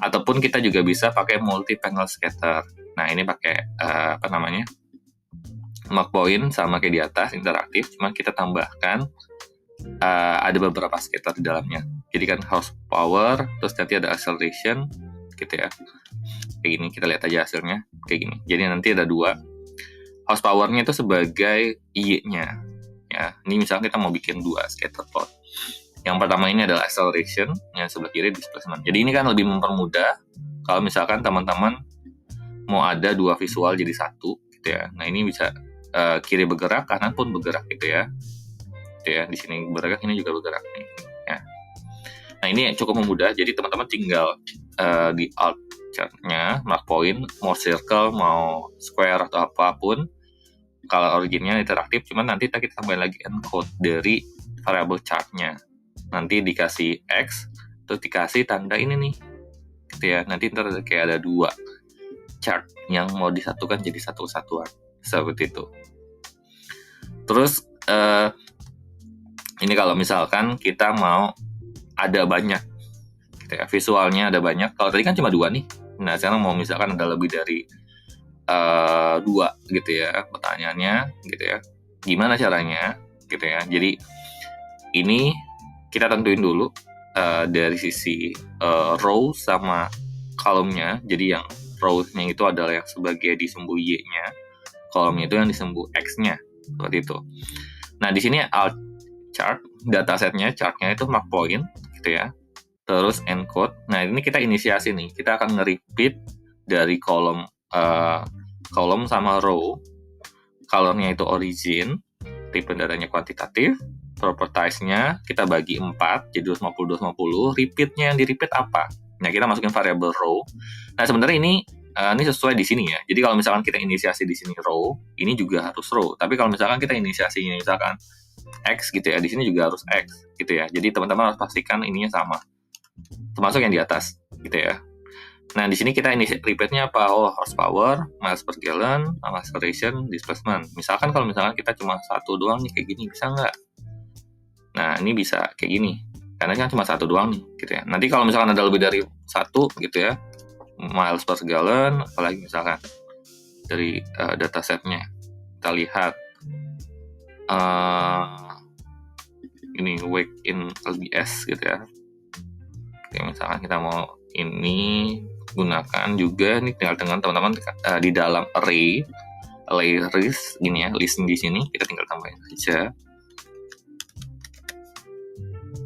Ataupun kita juga bisa pakai multi panel scatter. Nah, ini pakai mark point sama kayak di atas, interaktif, cuma kita tambahkan ada beberapa scatter di dalamnya. Jadi kan horsepower, terus nanti ada acceleration gitu ya. Kayak gini, kita lihat aja hasilnya kayak gini. Jadi nanti ada 2. Horsepower-nya itu sebagai I-nya ya. Ini misalnya kita mau bikin 2 scatter plot. Yang pertama ini adalah acceleration, yang sebelah kiri displacement. Jadi ini kan lebih mempermudah kalau misalkan teman-teman mau ada dua visual jadi satu gitu ya. Nah ini bisa kiri bergerak, kanan pun bergerak gitu ya. Gitu ya. Di sini bergerak, ini juga bergerak nih. Ya. Nah ini cukup memudah. Jadi teman-teman tinggal di alt chartnya mark point, mau circle, mau square atau apapun. Kalau originnya interaktif, cuman nanti kita tambahin lagi encode dari variable chartnya. Nanti dikasih X, terus dikasih tanda ini nih, gitu ya. Nanti ntar kayak ada dua chart yang mau disatukan jadi satu kesatuan, seperti itu. Terus ini kalau misalkan kita mau ada banyak, gitu ya, visualnya ada banyak. Kalau tadi kan cuma dua nih. Nah sekarang mau misalkan ada lebih dari dua gitu ya, pertanyaannya gitu ya, gimana caranya gitu ya. Jadi ini kita tentuin dulu dari sisi row sama kolomnya. Jadi yang row-nya itu adalah yang sebagai disembul Y-nya, kolomnya itu yang disembul X-nya, seperti itu. Nah di sini alt chart, datasetnya, chartnya itu mark point gitu ya, terus encode. Nah ini kita inisiasi nih, kita akan nge-repeat dari kolom sama row. Colornya itu origin, tipe datanya kuantitatif, propertize-nya kita bagi 4, jadi 250, repeat-nya yang di-repeat apa? Nah, kita masukin variable row. Nah, sebenarnya ini sesuai di sini ya. Jadi kalau misalkan kita inisiasi di sini row, ini juga harus row. Tapi kalau misalkan kita inisiasi ini misalkan X gitu ya, di sini juga harus X gitu ya. Jadi teman-teman harus pastikan ininya sama. Termasuk yang di atas gitu ya. Nah, di sini kita repeat-nya apa? Oh, horsepower, miles per gallon, acceleration, displacement. Misalkan kalau misalkan kita cuma satu doang nih kayak gini, bisa nggak? Nah, ini bisa kayak gini. Karena kan cuma satu doang nih, gitu ya. Nanti kalau misalkan ada lebih dari satu, gitu ya, miles per gallon, apalagi misalkan dari datasetnya, kita lihat ini wake in LBS, gitu ya. Oke, misalkan kita mau ini gunakan juga nih, tinggal dengan teman-teman di dalam array list gini ya, list di sini kita tinggal tambahin saja.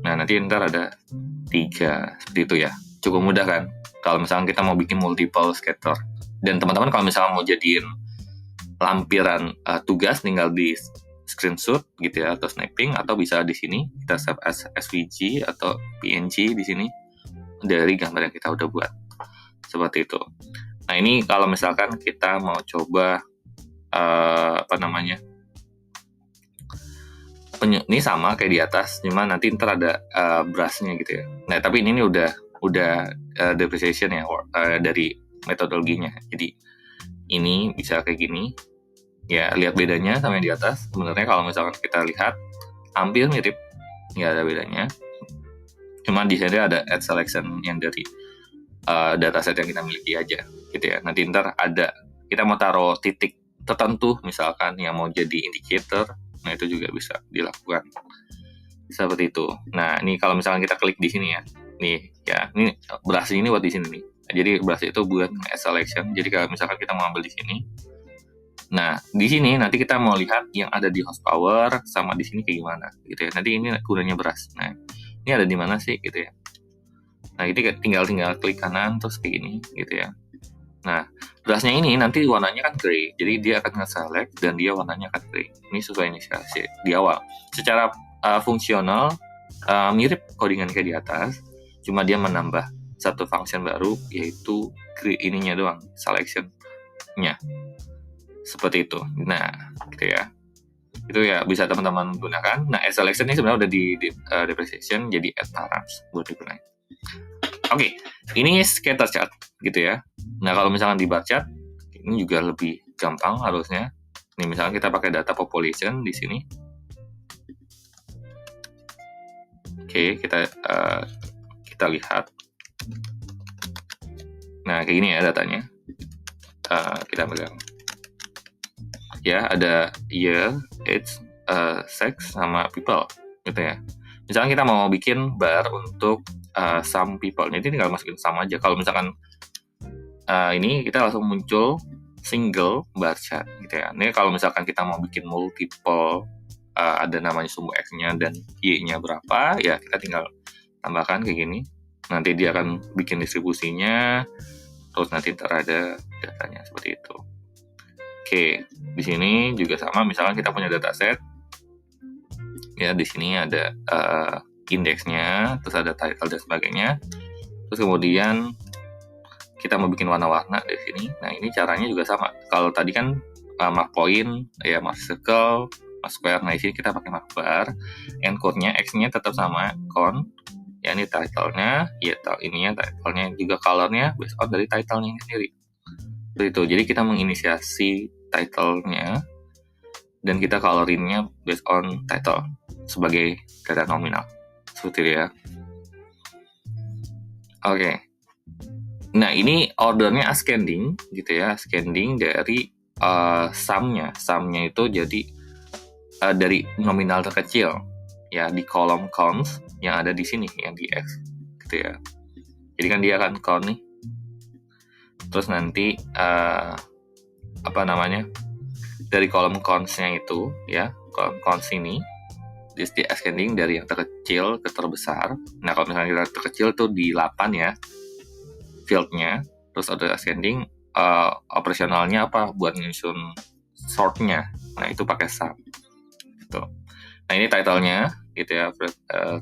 Nah nanti ntar ada 3 seperti itu ya, cukup mudah kan kalau misalkan kita mau bikin multiple scatter. Dan teman-teman kalau misalkan mau jadiin lampiran tugas, tinggal di screenshot gitu ya, atau snapping, atau bisa di sini kita save as SVG atau PNG di sini dari gambar yang kita udah buat, seperti itu. Nah ini kalau misalkan kita mau coba ini sama kayak di atas, cuma nanti ntar ada brushnya gitu ya. Nah tapi ini udah depreciation ya dari metodologinya. Jadi ini bisa kayak gini ya, lihat bedanya sama yang di atas. Sebenarnya kalau misalkan kita lihat hampir mirip, nggak ada bedanya. Cuma di sini ada add selection yang dari dataset yang kita miliki aja gitu ya. Nanti ntar ada, kita mau taruh titik tertentu misalkan yang mau jadi indicator, nah itu juga bisa dilakukan seperti itu. Nah ini kalau misalkan kita klik di sini ya, nih ya, ini brush ini buat di sini nih. Jadi brush itu buat add selection. Jadi kalau misalkan kita mau ambil di sini, nah di sini nanti kita mau lihat yang ada di horsepower sama di sini kayak gimana gitu ya. Nanti ini gunanya brush. Nah ini ada di mana sih gitu ya. Nah itu tinggal klik kanan terus kayak gini gitu ya. Nah brushnya ini nanti warnanya kan gray, jadi dia akan nge-select dan dia warnanya akan gray. Ini sesuai inisiasi di awal. Secara fungsional mirip codingan kayak di atas, cuma dia menambah satu function baru, yaitu ininya doang, selection-nya. Seperti itu. Nah gitu ya. Itu ya bisa teman-teman gunakan. Nah selection ini sebenarnya udah di depreciation, jadi add params buat digunakan. Oke, ini scatter chart gitu ya. Nah kalau misalkan di bar chart ini juga lebih gampang harusnya. Nih misalkan kita pakai data population di sini. Oke, kita lihat. Nah kayak gini ya datanya. Kita pegang. Ya ada year, age, sex sama people gitu ya. Misalkan kita mau bikin bar untuk some people, jadi tinggal masukin sama aja. Kalau misalkan ini kita langsung muncul single bar chart gitu ya. Ini kalau misalkan kita mau bikin multiple ada namanya sumbu X-nya dan Y-nya berapa, ya kita tinggal tambahkan kayak gini. Nanti dia akan bikin distribusinya, terus nanti ntar ada datanya seperti itu. Oke, di sini juga sama, misalkan kita punya dataset, ya di sini ada indeksnya, terus ada title dan sebagainya. Terus kemudian kita mau bikin warna-warna di sini. Nah ini caranya juga sama. Kalau tadi kan mark point, ya mark circle, mark square. Nah di sini kita pakai mark bar. Encode-nya X-nya tetap sama count. Ya ini title-nya, ya ininya title-nya juga color-nya based on dari title-nya sendiri. Seperti itu. Jadi kita menginisiasi title-nya dan kita colorin-nya based on title sebagai data nominal. Seperti itu ya. Oke. Nah ini ordernya ascending gitu ya, ascending dari sum-nya. Sum-nya itu jadi dari nominal terkecil ya di kolom counts yang ada di sini yang di X gitu ya. Jadi kan dia akan count nih. Terus nanti dari kolom counts-nya itu ya, kolom counts ini di ascending dari yang terkecil ke terbesar. Nah kalau misalnya kita terkecil tuh di 8 ya field-nya, terus order ascending, operasionalnya apa buat nyusun sort-nya. Nah itu pakai sum gitu. Nah ini title-nya gitu ya,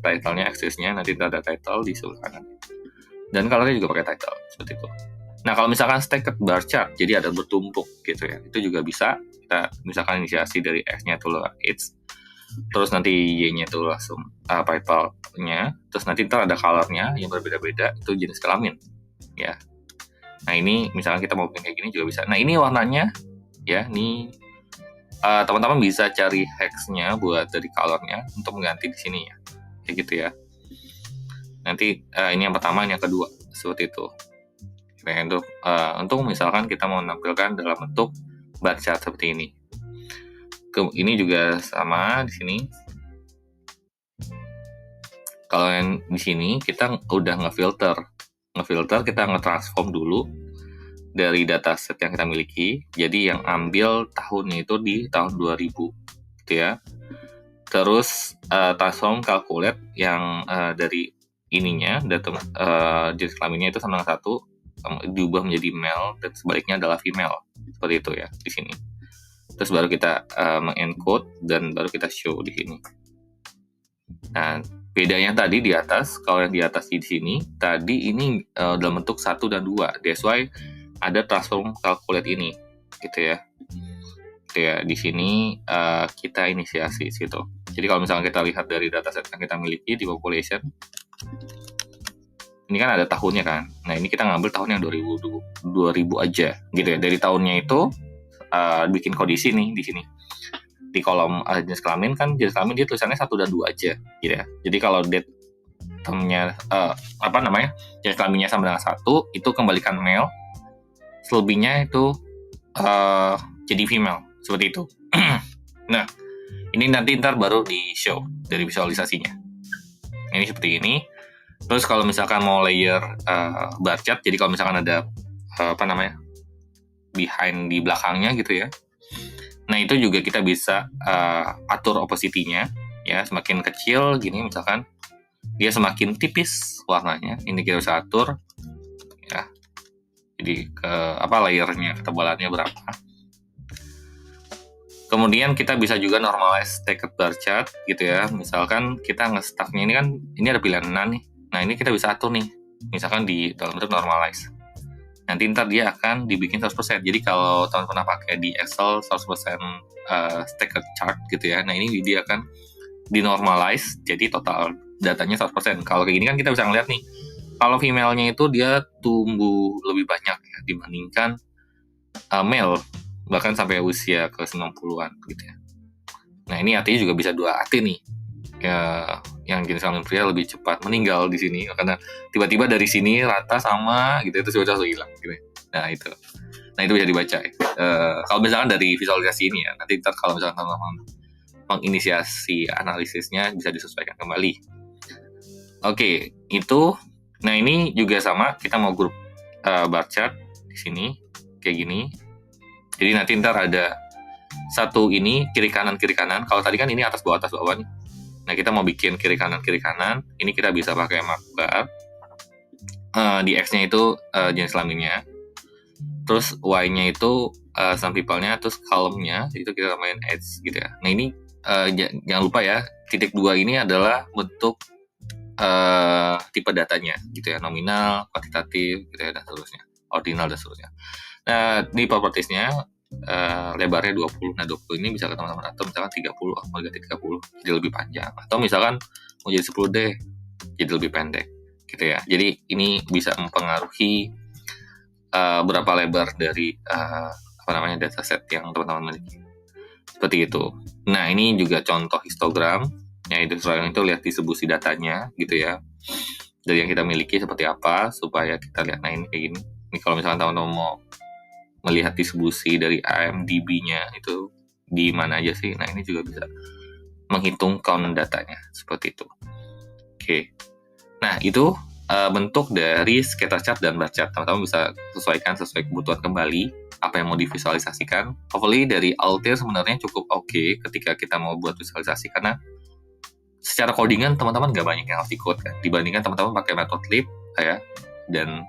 title-nya axis-nya, nanti ada title di sebelah kanan dan color-nya juga pakai title seperti itu. Nah kalau misalkan stacked bar chart, jadi ada bertumpuk gitu ya, itu juga bisa kita misalkan inisiasi dari X-nya itu X, terus nanti Y-nya itu langsung title-nya, terus nanti ntar ada color-nya yang berbeda-beda, itu jenis kelamin ya. Nah ini misalkan kita mau bikin kayak gini juga bisa. Nah ini warnanya ya, ini teman-teman bisa cari hex-nya buat dari color-nya untuk mengganti di sini ya, kayak gitu ya. Nanti ini yang pertama, ini yang kedua, seperti itu. Nah, untuk misalkan kita mau menampilkan dalam bentuk bar chart seperti ini. Ini juga sama di sini. Kalau yang di sini kita udah ngefilter, kita nge-transform dulu dari dataset yang kita miliki. Jadi yang ambil tahunnya itu di tahun 2000 gitu ya. Terus transform calculate yang dari ininya data jenis kelaminnya itu sama dengan 1 diubah menjadi male dan sebaliknya adalah female. Seperti itu ya di sini. Terus baru kita mengencode dan baru kita show di sini. Nah, bedanya tadi di atas, kalau yang di atas di sini, tadi ini dalam bentuk 1 dan 2. That's why ada transform calculate ini, gitu ya. Gitu ya, di sini kita inisiasi situ. Jadi kalau misalnya kita lihat dari dataset yang kita miliki di population, ini kan ada tahunnya kan. Nah, ini kita ngambil tahun yang 2000 aja, gitu ya. Dari tahunnya itu bikin kondisi nih di sini. Di kolom jenis kelamin kan, jenis kelamin dia tulisannya 1 dan 2 aja gitu ya. Jadi kalau date termnya jenis kelaminnya sama dengan 1, itu kembalikan male, selebihnya itu jadi female, seperti itu. Nah ini nanti ntar baru di show dari visualisasinya. Ini seperti ini. Terus kalau misalkan mau layer bar chart, jadi kalau misalkan ada behind di belakangnya gitu ya. Nah itu juga kita bisa atur opacity-nya ya, semakin kecil gini misalkan dia semakin tipis warnanya, ini kita bisa atur ya. Jadi layernya, ketebalannya berapa. Kemudian kita bisa juga normalize stacked bar chart gitu ya. Misalkan kita nge-stacknya ini kan, ini ada pilihan 6 nih. Nah ini kita bisa atur nih, misalkan di dalam bentuk normalize. Nanti ntar dia akan dibikin 100%. Jadi kalau teman-teman pernah pakai di Excel 100% stacked chart gitu ya. Nah ini dia akan dinormalize, jadi total datanya 100%. Kalau kayak gini kan kita bisa ngeliat nih, kalau female-nya itu dia tumbuh lebih banyak ya, dibandingkan male, bahkan sampai usia ke 90-an gitu ya. Nah ini artinya juga bisa 2 arti nih. Ya, yang jenis kelamin pria lebih cepat meninggal di sini karena tiba-tiba dari sini rata sama gitu, itu sudah hilang gitu. Nah itu bisa dibaca ya. Kalau misalkan dari visualisasi ini ya, nanti ntar kalau misalkan teman-teman menginisiasi analisisnya bisa disesuaikan kembali. Oke, itu. Nah ini juga sama, kita mau grup bar chart di sini kayak gini. Jadi nanti ntar ada satu ini kiri kanan. Kalau tadi kan ini atas bawah nih. Nah, kita mau bikin kiri kanan. Ini kita bisa pakai markbar. Di X-nya itu jenis kelaminnya. Terus Y-nya itu some people-nya, terus column-nya itu kita tambahin H gitu ya. Nah, ini jangan lupa ya, titik 2 ini adalah bentuk tipe datanya gitu ya, nominal, kuantitatif gitu ya, dan seterusnya, ordinal dan seterusnya. Nah, di properties-nya lebarnya 20. Nah, 20 ini bisa ke teman-teman atur misalkan 30, mau ganti 30 jadi lebih panjang, atau misalkan mau jadi 10 deh jadi lebih pendek gitu ya. Jadi ini bisa mempengaruhi berapa lebar dari dataset yang teman-teman miliki. Seperti itu. Nah, ini juga contoh histogram. Ya, histogram itu lihat distribusi datanya gitu ya. Dari yang kita miliki seperti apa supaya kita lihat. Nah, ini kayak gini. Ini kalau misalkan teman-teman mau melihat distribusi dari IMDb-nya itu di mana aja sih. Nah, ini juga bisa menghitung count datanya seperti itu. Oke. Nah, itu bentuk dari scatter chart dan bar chart. Teman-teman bisa sesuaikan sesuai kebutuhan kembali apa yang mau divisualisasikan. Hopefully dari Altair sebenarnya cukup oke ketika kita mau buat visualisasi, karena secara codingan teman-teman gak banyak yang harus di-code kan, dibandingkan teman-teman pakai Matplotlib ya, dan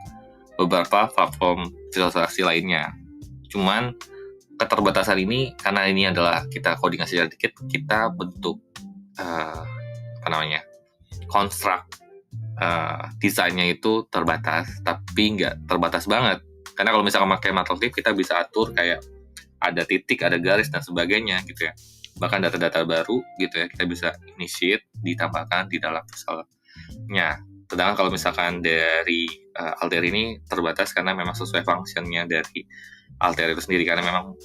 beberapa platform visualisasi lainnya. Cuman keterbatasan ini, karena ini adalah kita codingan secara dikit, kita bentuk construct desainnya itu terbatas, tapi nggak terbatas banget. Karena kalau misalkan pakai Matplotlib, kita bisa atur kayak ada titik, ada garis, dan sebagainya gitu ya. Bahkan data-data baru gitu ya, kita bisa initiate, ditambahkan di dalam Excelnya. Sedangkan kalau misalkan dari Altair ini terbatas karena memang sesuai fungsinya dari Altair itu sendiri, karena memang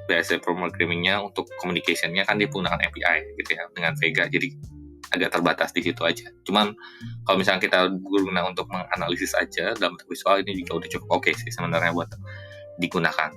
bahasa programming-nya untuk communication-nya kan dia menggunakan API gitu ya dengan Vega, jadi agak terbatas di situ aja. Cuman kalau misalnya kita guna untuk menganalisis aja dalam bentuk visual, ini juga udah cukup oke sih sebenarnya buat digunakan.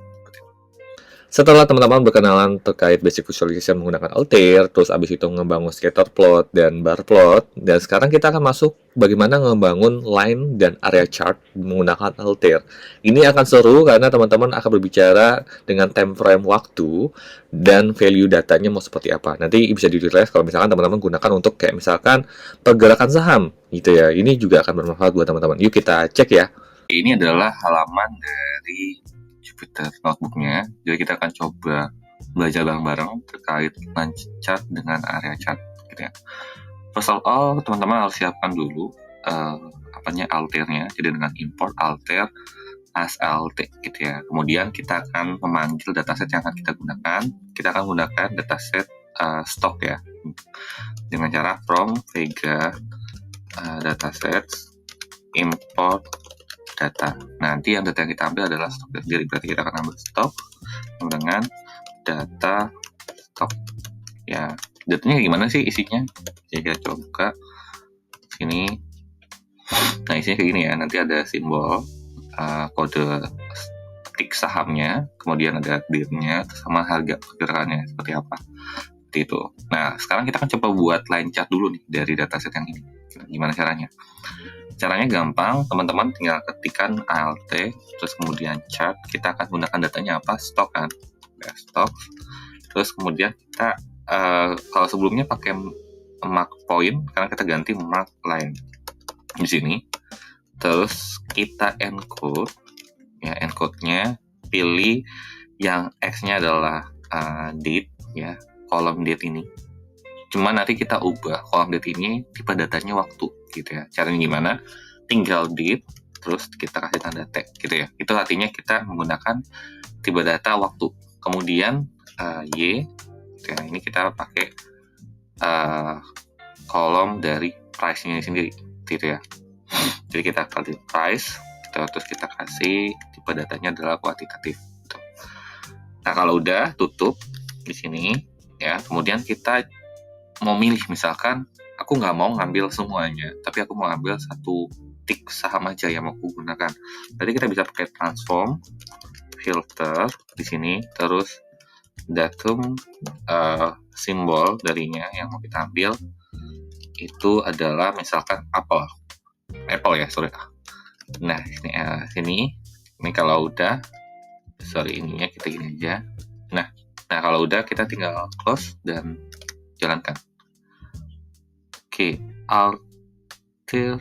Setelah teman-teman berkenalan terkait basic visualization menggunakan Altair, terus abis itu ngebangun scatter plot dan bar plot, dan sekarang kita akan masuk bagaimana ngebangun line dan area chart menggunakan Altair. Ini akan seru karena teman-teman akan berbicara dengan time frame waktu dan value datanya mau seperti apa. Nanti bisa dirilis kalau misalkan teman-teman gunakan untuk kayak misalkan pergerakan saham gitu ya. Ini juga akan bermanfaat buat teman-teman. Yuk kita cek ya.
Ini adalah halaman dari Jupyter Notebook-nya. Jadi kita akan coba belajar bareng-bareng terkait line chart dengan area chart gitu ya. First of all, teman-teman harus siapkan dulu Altair-nya. Jadi dengan import Altair as alt gitu ya. Kemudian kita akan memanggil dataset yang akan kita gunakan. Kita akan gunakan dataset stock ya. Dengan cara from Vega dataset import data. Nanti yang data yang kita ambil adalah stok sendiri, berarti kita akan ambil stok dengan data stok ya. Datanya gimana sih isinya? Jadi kita coba buka sini. Nah, isinya kayak gini ya. Nanti ada simbol kode tick sahamnya, kemudian ada DIR-nya sama harga pergerakannya seperti apa. Seperti itu. Nah, sekarang kita akan coba buat line chart dulu nih dari dataset yang ini. Gimana caranya? Caranya gampang, teman-teman tinggal ketikkan alt, terus kemudian chart. Kita akan gunakan datanya apa? Stok kan? Ya, stok. Terus kemudian kita kalau sebelumnya pakai mark point, karena kita ganti mark line di sini. Terus kita encode, ya encode-nya pilih yang X-nya adalah date, ya kolom date ini. Cuma nanti kita ubah kolom date ini tipe datanya waktu gitu ya. Caranya gimana? Tinggal date, terus kita kasih tanda tag gitu ya. Itu artinya kita menggunakan tipe data waktu. Kemudian Y, gitu ya. Ini kita pakai kolom dari price-nya sendiri gitu ya. Jadi kita kasih price, terus kita kasih tipe datanya adalah kuantitatif. Gitu. Nah, kalau udah tutup di sini ya, kemudian kita mau milih, misalkan aku nggak mau ngambil semuanya, tapi aku mau ngambil satu tick saham aja yang mau aku gunakan. Jadi kita bisa pakai transform filter di sini, terus datum simbol darinya yang mau kita ambil itu adalah misalkan Apple ya, sorry. Nah, ini kalau udah, ininya kita gini aja. Nah, Nah, kalau udah kita tinggal close dan jalankan. Oke, Altair.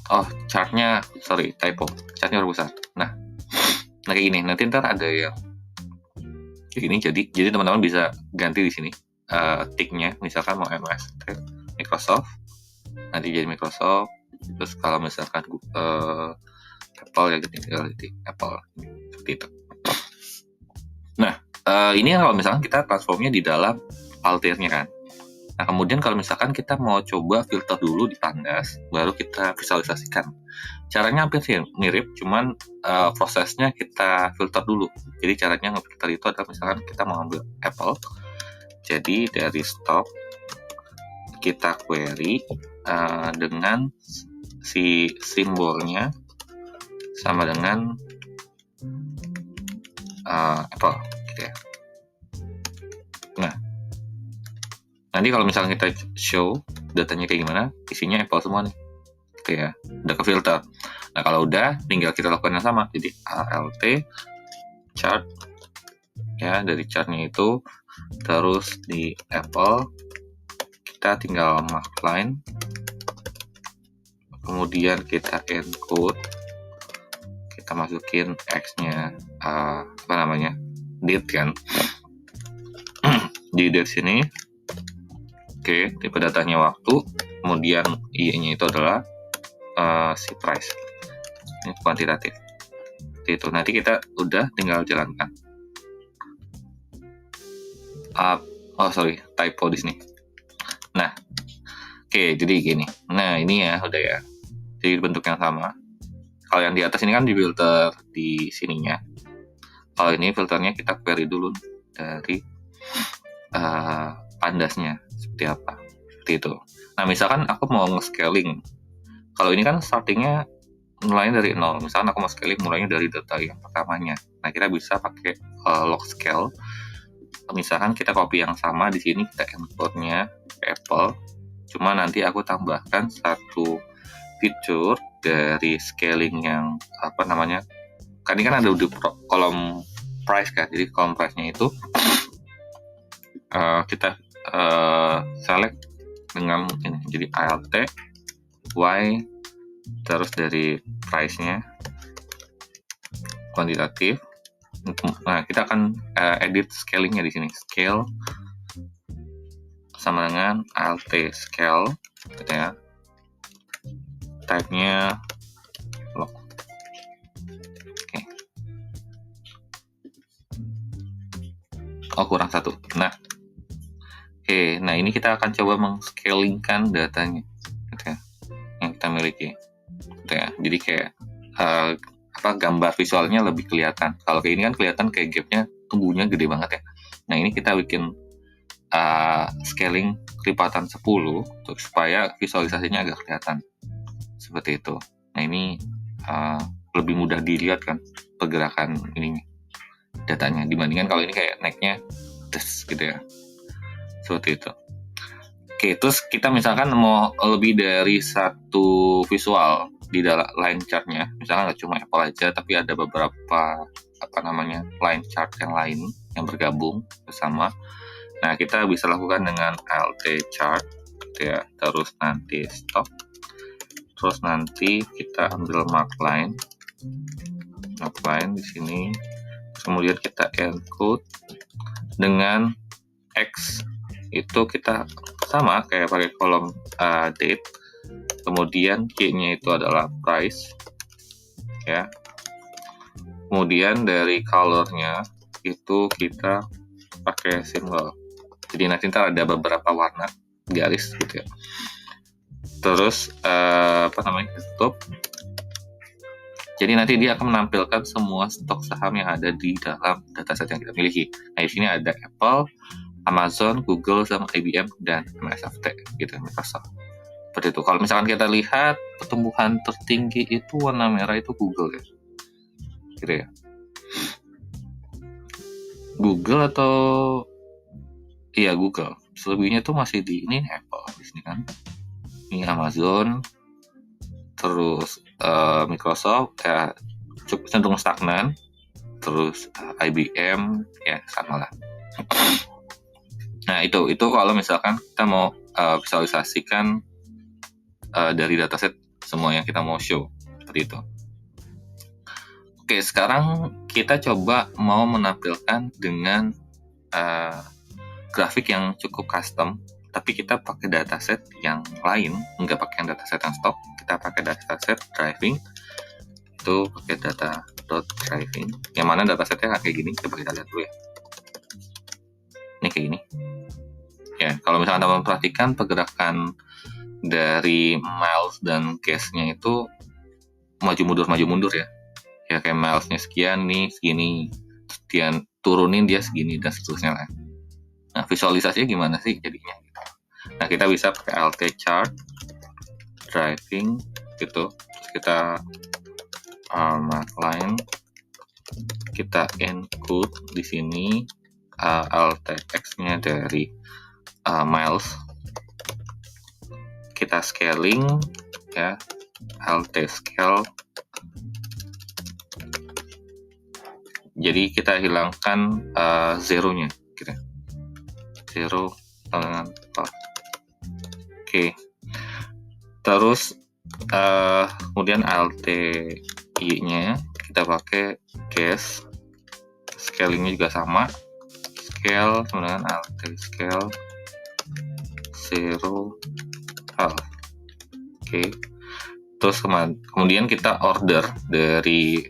Oh, chartnya, sorry, typo. Chartnya harus besar. Nah, kayak gini. Nanti ntar ada yang kayak gini. Jadi teman-teman bisa ganti di sini ticknya. Misalkan mau MS Microsoft, nanti jadi Microsoft. Terus kalau misalkan Apple ya, tinggal di Apple seperti itu. Nah, ini kalau misalkan kita transformnya di dalam Altairnya kan. Nah, kemudian kalau misalkan kita mau coba filter dulu di Pandas, baru kita visualisasikan. Caranya hampir sih mirip, cuman prosesnya kita filter dulu. Jadi caranya ngefilter itu adalah misalkan kita mau ambil Apple, jadi dari stock kita query dengan si simbolnya sama dengan Apple gitu ya. Nah, nanti kalau misalnya kita show datanya kayak gimana, isinya Apple semua nih gitu ya, udah ke filter. Nah, kalau udah tinggal kita lakukan yang sama, jadi ALT chart ya, dari chartnya itu terus di Apple kita tinggal mark line, kemudian kita encode, kita masukin X-nya date kan di date sini. Oke, tipe datanya waktu, kemudian Y-nya itu adalah si price, ini kuantitatif. Itu nanti kita udah tinggal jalankan. Typo di sini. Nah, oke, jadi gini. Nah, ini ya udah ya, jadi bentuk yang sama. Kalau yang di atas ini kan di filter di sininya. Kalau ini filternya kita query dulu dari Pandasnya seperti apa, seperti itu. Nah, misalkan aku mau nge-scaling. Kalau ini kan startingnya mulainya dari 0. Misalkan aku mau scaling mulainya dari data yang pertamanya. Nah, kita bisa pakai log scale. Misalkan kita copy yang sama di sini, kita encode-nya Apple. Cuma nanti aku tambahkan satu feature dari scaling yang kan ini kan ada di kolom price kan. Jadi kolom price-nya itu kita select dengan ini, jadi ALT Y terus dari price-nya kuantitatif. Nah, kita akan edit scaling-nya di sini, scale sama dengan ALT scale gitu ya, type-nya log. Oke. Oh, kurang satu. Nah, oke, nah ini kita akan coba meng-scalingkan datanya gitu ya, yang kita miliki gitu ya. Jadi kayak gambar visualnya lebih kelihatan. Kalau kayak ini kan kelihatan kayak gapnya tumbuhnya gede banget ya. Nah, ini kita bikin scaling lipatan 10 supaya visualisasinya agak kelihatan seperti itu. Nah, ini lebih mudah dilihat kan pergerakan ininya, datanya, dibandingkan kalau ini kayak naiknya gitu ya, seperti itu. Oke, terus kita misalkan mau lebih dari satu visual di dalam line chartnya, misalkan nggak cuma Apple aja, tapi ada beberapa line chart yang lain yang bergabung bersama. Nah, kita bisa lakukan dengan ALT chart gitu ya, terus nanti stop, terus nanti kita ambil mark line di sini, kemudian kita encode dengan X, itu kita sama kayak pakai kolom date, kemudian Y-nya itu adalah price ya, kemudian dari color-nya itu kita pakai simbol, jadi nanti ntar ada beberapa warna garis gitu ya. Terus stop, jadi nanti dia akan menampilkan semua stok saham yang ada di dalam dataset yang kita miliki. Nah, di sini ada Apple, Amazon, Google, sama IBM, dan MSFT gitu, Microsoft. Seperti itu. Kalau misalkan kita lihat pertumbuhan tertinggi itu warna merah itu Google ya, gitu ya. Google atau iya Google. Selebihnya tuh masih di ini Apple di sini kan. Ini Amazon, terus Microsoft ya cukup cenderung stagnan, terus IBM, ya sama lah. Nah itu kalau misalkan kita mau visualisasikan dari dataset semua yang kita mau show, seperti itu. Oke, sekarang kita coba mau menampilkan dengan grafik yang cukup custom, tapi kita pakai dataset yang lain, nggak pakai yang dataset yang stock. Kita pakai dataset driving, itu pakai data.driving, yang mana datasetnya kayak gini. Coba kita lihat dulu ya. Ini kayak gini. Ya, kalau misalkan teman-teman perhatikan pergerakan dari miles dan case-nya itu maju mundur ya. Ya kayak miles-nya sekian nih, segini, sekian turunin dia segini dan seterusnya lah. Nah, visualisasinya gimana sih jadinya? Nah, kita bisa pakai LT chart, driving gitu. Terus kita mark line, kita encode di sini LTX-nya dari miles. Kita scaling ya, LT scale. Jadi kita hilangkan zeronya, gitu. Zero dengan Oke. Terus kemudian LTI-nya kita pakai case. Scalingnya juga sama. Scale dengan LT scale 0 half. Oke. Terus kemudian kita order dari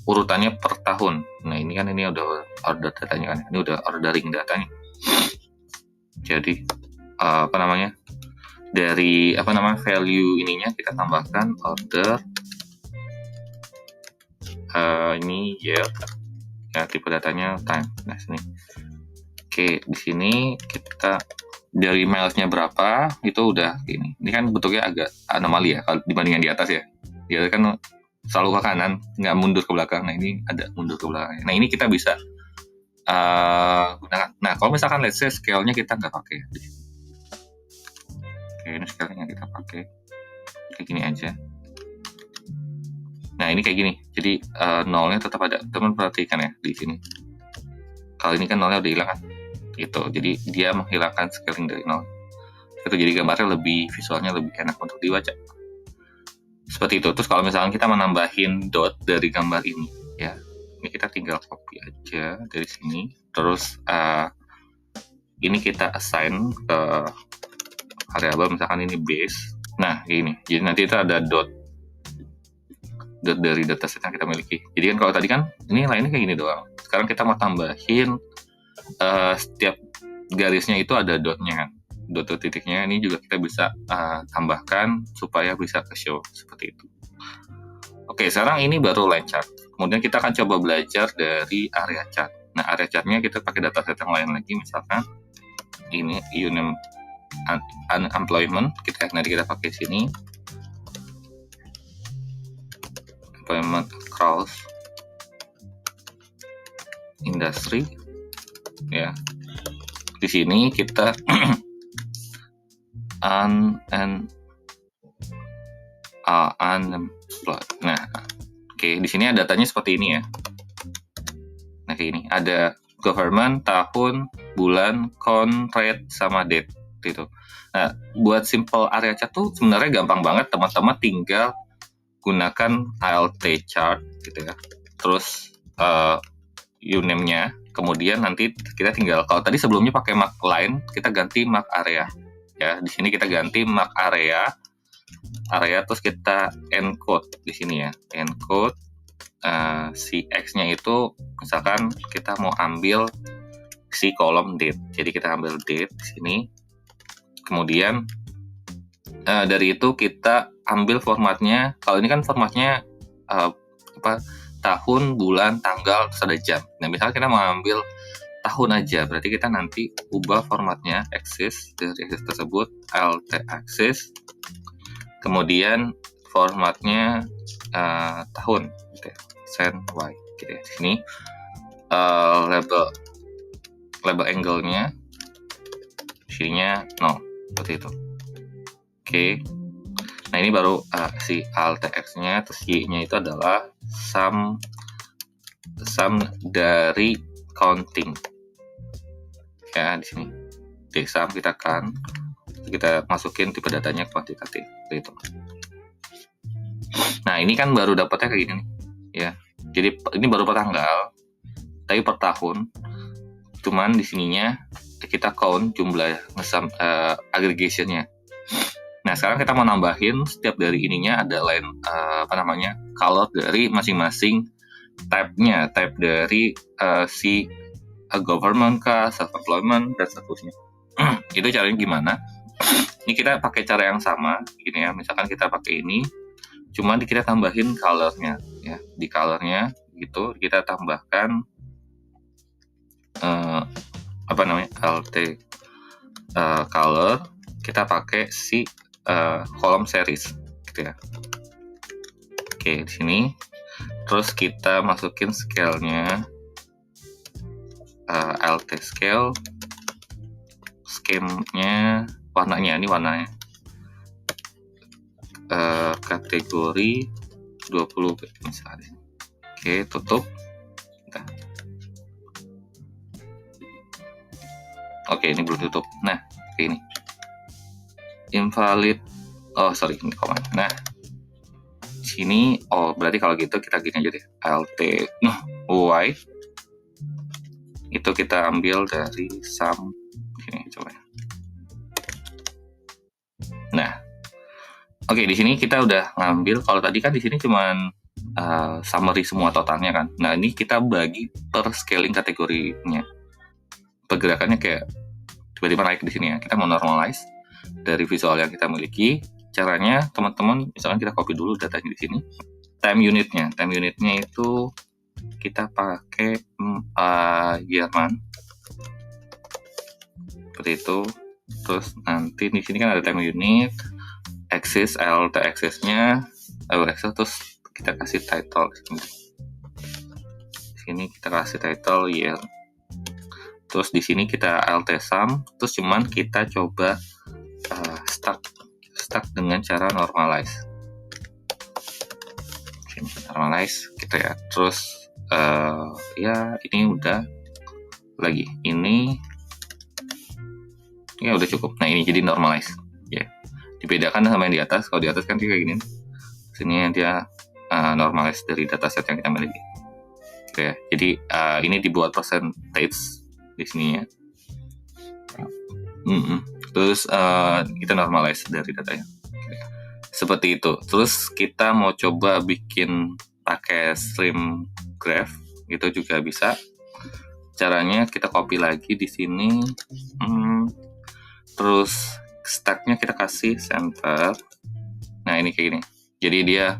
urutannya per tahun. Nah, ini udah order datanya kan. Ini udah ordering datanya. Jadi dari value ininya kita tambahkan order ini year ya, tipe datanya time. Nah, sini. Oke, di sini kita dari milesnya berapa itu udah ini. Ini kan bentuknya agak anomali ya kalau dibandingkan di atas ya. Di atas kan selalu ke kanan, nggak mundur ke belakang. Nah, ini ada mundur ke belakang. Nah, ini kita bisa gunakan. Nah, kalau misalkan let's say scale-nya kita nggak pakai. Oke, ini scale-nya kita pakai kayak gini aja. Nah, ini kayak gini. Jadi nolnya tetap ada. Teman perhatikan ya di sini. Kalau ini kan nolnya udah hilang kan. Gitu. Jadi dia menghilangkan scaling dari nol. Itu jadi gambarnya visualnya lebih enak untuk dibaca. Seperti itu. Terus kalau misalkan kita menambahin dot dari gambar ini, ya, ini kita tinggal copy aja dari sini. Terus ini kita assign ke variabel, misalkan ini base. Nah, ini. Jadi nanti itu ada dot dari dataset yang kita miliki. Jadi kan kalau tadi kan ini lainnya kayak gini doang. Sekarang kita mau tambahin setiap garisnya itu ada dotnya kan. Dot titiknya ini juga kita bisa tambahkan supaya bisa ke show seperti itu. Oke, sekarang ini baru line chart. Kemudian kita akan coba belajar dari area chart. Nah, area chartnya kita pakai dataset yang lain lagi, misalkan ini unemployment. Nanti kita pakai sini employment across industry. Ya, di sini kita unemployed. Nah, oke, di sini ada datanya seperti ini ya. Nah, kayak ini ada government, tahun, bulan, count, rate, sama date gitu. Nah, buat simple area chart tuh sebenarnya gampang banget. Teman-teman tinggal gunakan ALT chart gitu ya. Terus uname-nya. Kemudian nanti kita tinggal, kalau tadi sebelumnya pakai mark line, kita ganti mark area. Ya, di sini kita ganti mark area terus kita encode di sini ya. Encode si X-nya itu misalkan kita mau ambil si kolom date. Jadi kita ambil date di sini. Kemudian dari itu kita ambil formatnya. Kalau ini kan formatnya tahun, bulan, tanggal, terus ada jam. Nah, misalnya kita mau ambil tahun aja, berarti kita nanti ubah formatnya axis, dari axis tersebut LT axis, kemudian formatnya tahun, gitu ya, send Y, gitu ya. Di sini label angle-nya isinya 0, seperti itu. Oke. Nah, ini baru si LTX-nya, terus Y-nya itu adalah sum sum dari counting. Ya, di sini di sum kita masukin tipe datanya kuantitatif gitu. Nah, ini kan baru dapatnya kayak gini nih, ya. Jadi ini baru per tanggal, tapi per tahun. Cuman di sininya kita count jumlah aggregation-nya. Nah, sekarang kita mau nambahin setiap dari ininya ada color dari masing-masing type-nya, type dari si government kah, self-employment, dan seterusnya. Itu caranya gimana? Ini kita pakai cara yang sama, gini ya. Misalkan kita pakai ini, cuman kita tambahin color-nya, ya. Di color-nya gitu, kita tambahkan LT color. Kita pakai si column series, gitu ya. Oke, di sini. Terus kita masukin scale-nya. LT scale, scheme-nya, warnanya, ini warnanya. Kategori 20 misalnya. Oke, tutup. Nah. Oke, ini belum tutup. Nah, ini invalid. Ini komen. Nah, sini berarti kalau gitu kita gini aja deh. LT y itu kita ambil dari sum ini, coba. Nah, oke, di sini kita udah ngambil. Kalau tadi kan di sini cuman summary semua totalnya kan. Nah, ini kita bagi per scaling kategorinya. Pergerakannya kayak tiba-tiba naik di sini ya. Kita mau normalize dari visual yang kita miliki. Caranya teman-teman, misalkan kita copy dulu datanya di sini. Time unitnya itu kita pakai Jerman. Seperti itu. Terus nanti di sini kan ada time unit, axis, LT axis-nya, terus kita kasih title. Di sini kita kasih title year. Terus di sini kita LT sum, terus cuman kita coba start dengan cara normalize. Normalize gitu ya. Terus ya ini udah lagi. Ini ya udah cukup. Nah, ini jadi normalize. Ya. Dibedakan sama yang di atas. Kalau di atas kan kayak gini. Sini dia normalize dari dataset yang kita miliki. Oke, ya. Jadi ini dibuat percentage di sini ya. Terus kita normalize dari datanya. Oke. Seperti itu. Terus kita mau coba bikin pakai stream graph, itu juga bisa. Caranya kita copy lagi di sini. Terus stacknya kita kasih center. Nah, ini kayak gini. Jadi dia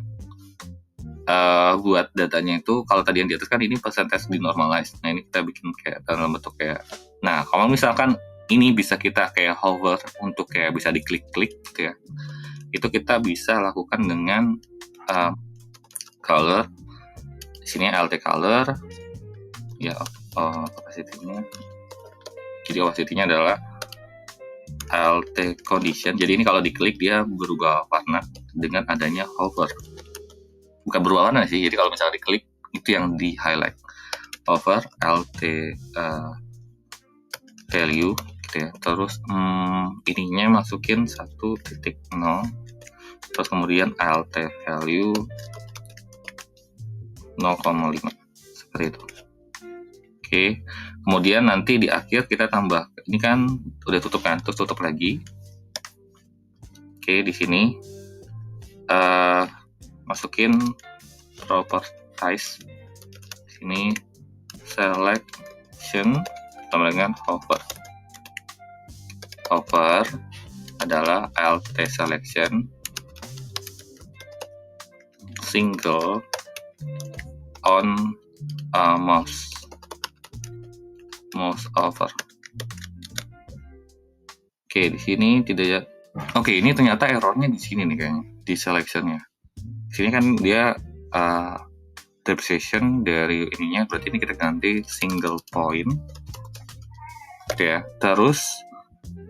buat datanya itu, kalau tadi yang di atas kan ini percentage di normalize. Nah, ini kita bikin kayak dalam bentuk kayak. Nah, kalau misalkan ini bisa kita kayak hover untuk kayak bisa diklik-klik gitu ya. Itu kita bisa lakukan dengan color. Di sini LT color. Ya, opacity-nya. Jadi opacity-nya adalah LT condition. Jadi ini kalau diklik dia berubah warna dengan adanya hover. Bukan berubah warna sih. Jadi kalau misalnya diklik itu yang di highlight. Hover LT value gitu ya. Terus ininya masukin 1.0. Terus kemudian LT value 0,5 seperti itu. Oke, kemudian nanti di akhir kita tambah. Ini kan udah tutup kan, terus tutup lagi. Oke, di sini masukin properties. Di sini selection tambah dengan hover. Hover adalah LT selection single on mouse over. Oke, di sini tidak. Oke, ini ternyata errornya di sini nih kayaknya di selectionnya. Di sini kan dia depreciation dari ininya, berarti ini kita ganti single point. Oke ya. Terus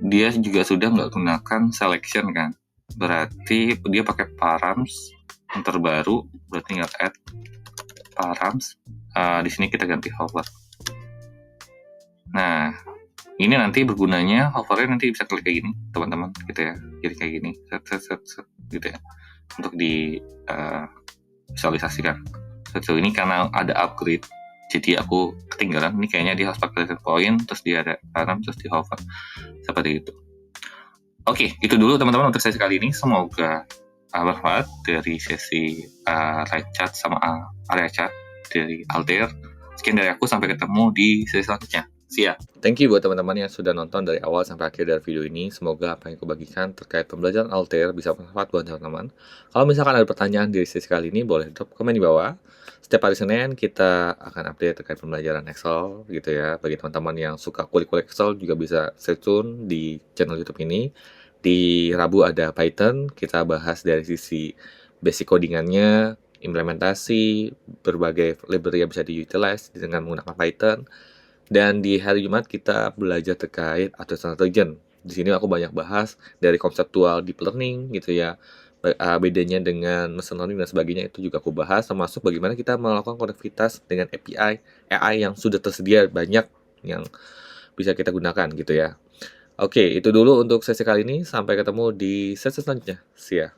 dia juga sudah nggak gunakan selection kan, berarti dia pakai params yang terbaru, berarti nggak add params Di sini kita ganti hover. Nah, ini nanti bergunanya hovernya nanti bisa klik kayak gini, teman-teman, gitu ya. Jadi kayak gini, set, gitu ya, untuk di visualisasikan. Sejauh ini karena ada upgrade, jadi aku ketinggalan. Ini kayaknya dia harus pakai reset point, terus dia ada kanan, terus di hover, seperti itu. Oke, itu dulu teman-teman untuk sesi kali ini. Semoga bermanfaat dari sesi right chat sama area chat dari Altair. Sekian dari aku, sampai ketemu di sesi selanjutnya. See ya.
Thank you buat teman-teman yang sudah nonton dari awal sampai akhir dari video ini. Semoga apa yang aku bagikan terkait pembelajaran Altair bisa bermanfaat buat teman-teman. Kalau misalkan ada pertanyaan di sesi kali ini, boleh drop komen di bawah. Setiap hari Senin kita akan update terkait pembelajaran Excel gitu ya. Bagi teman-teman yang suka kulik-kulik Excel juga bisa stay tune di channel YouTube ini. Di Rabu ada Python, kita bahas dari sisi basic codingannya, implementasi, berbagai library yang bisa di-utilize dengan menggunakan Python. Dan di hari Jumat kita belajar terkait artificial intelligence. Di sini aku banyak bahas dari konseptual deep learning gitu ya. Bedanya dengan machine learning dan sebagainya itu juga aku bahas, termasuk bagaimana kita melakukan konektivitas dengan API AI yang sudah tersedia banyak yang bisa kita gunakan gitu ya. Oke, itu dulu untuk sesi kali ini. Sampai ketemu di sesi selanjutnya. See ya.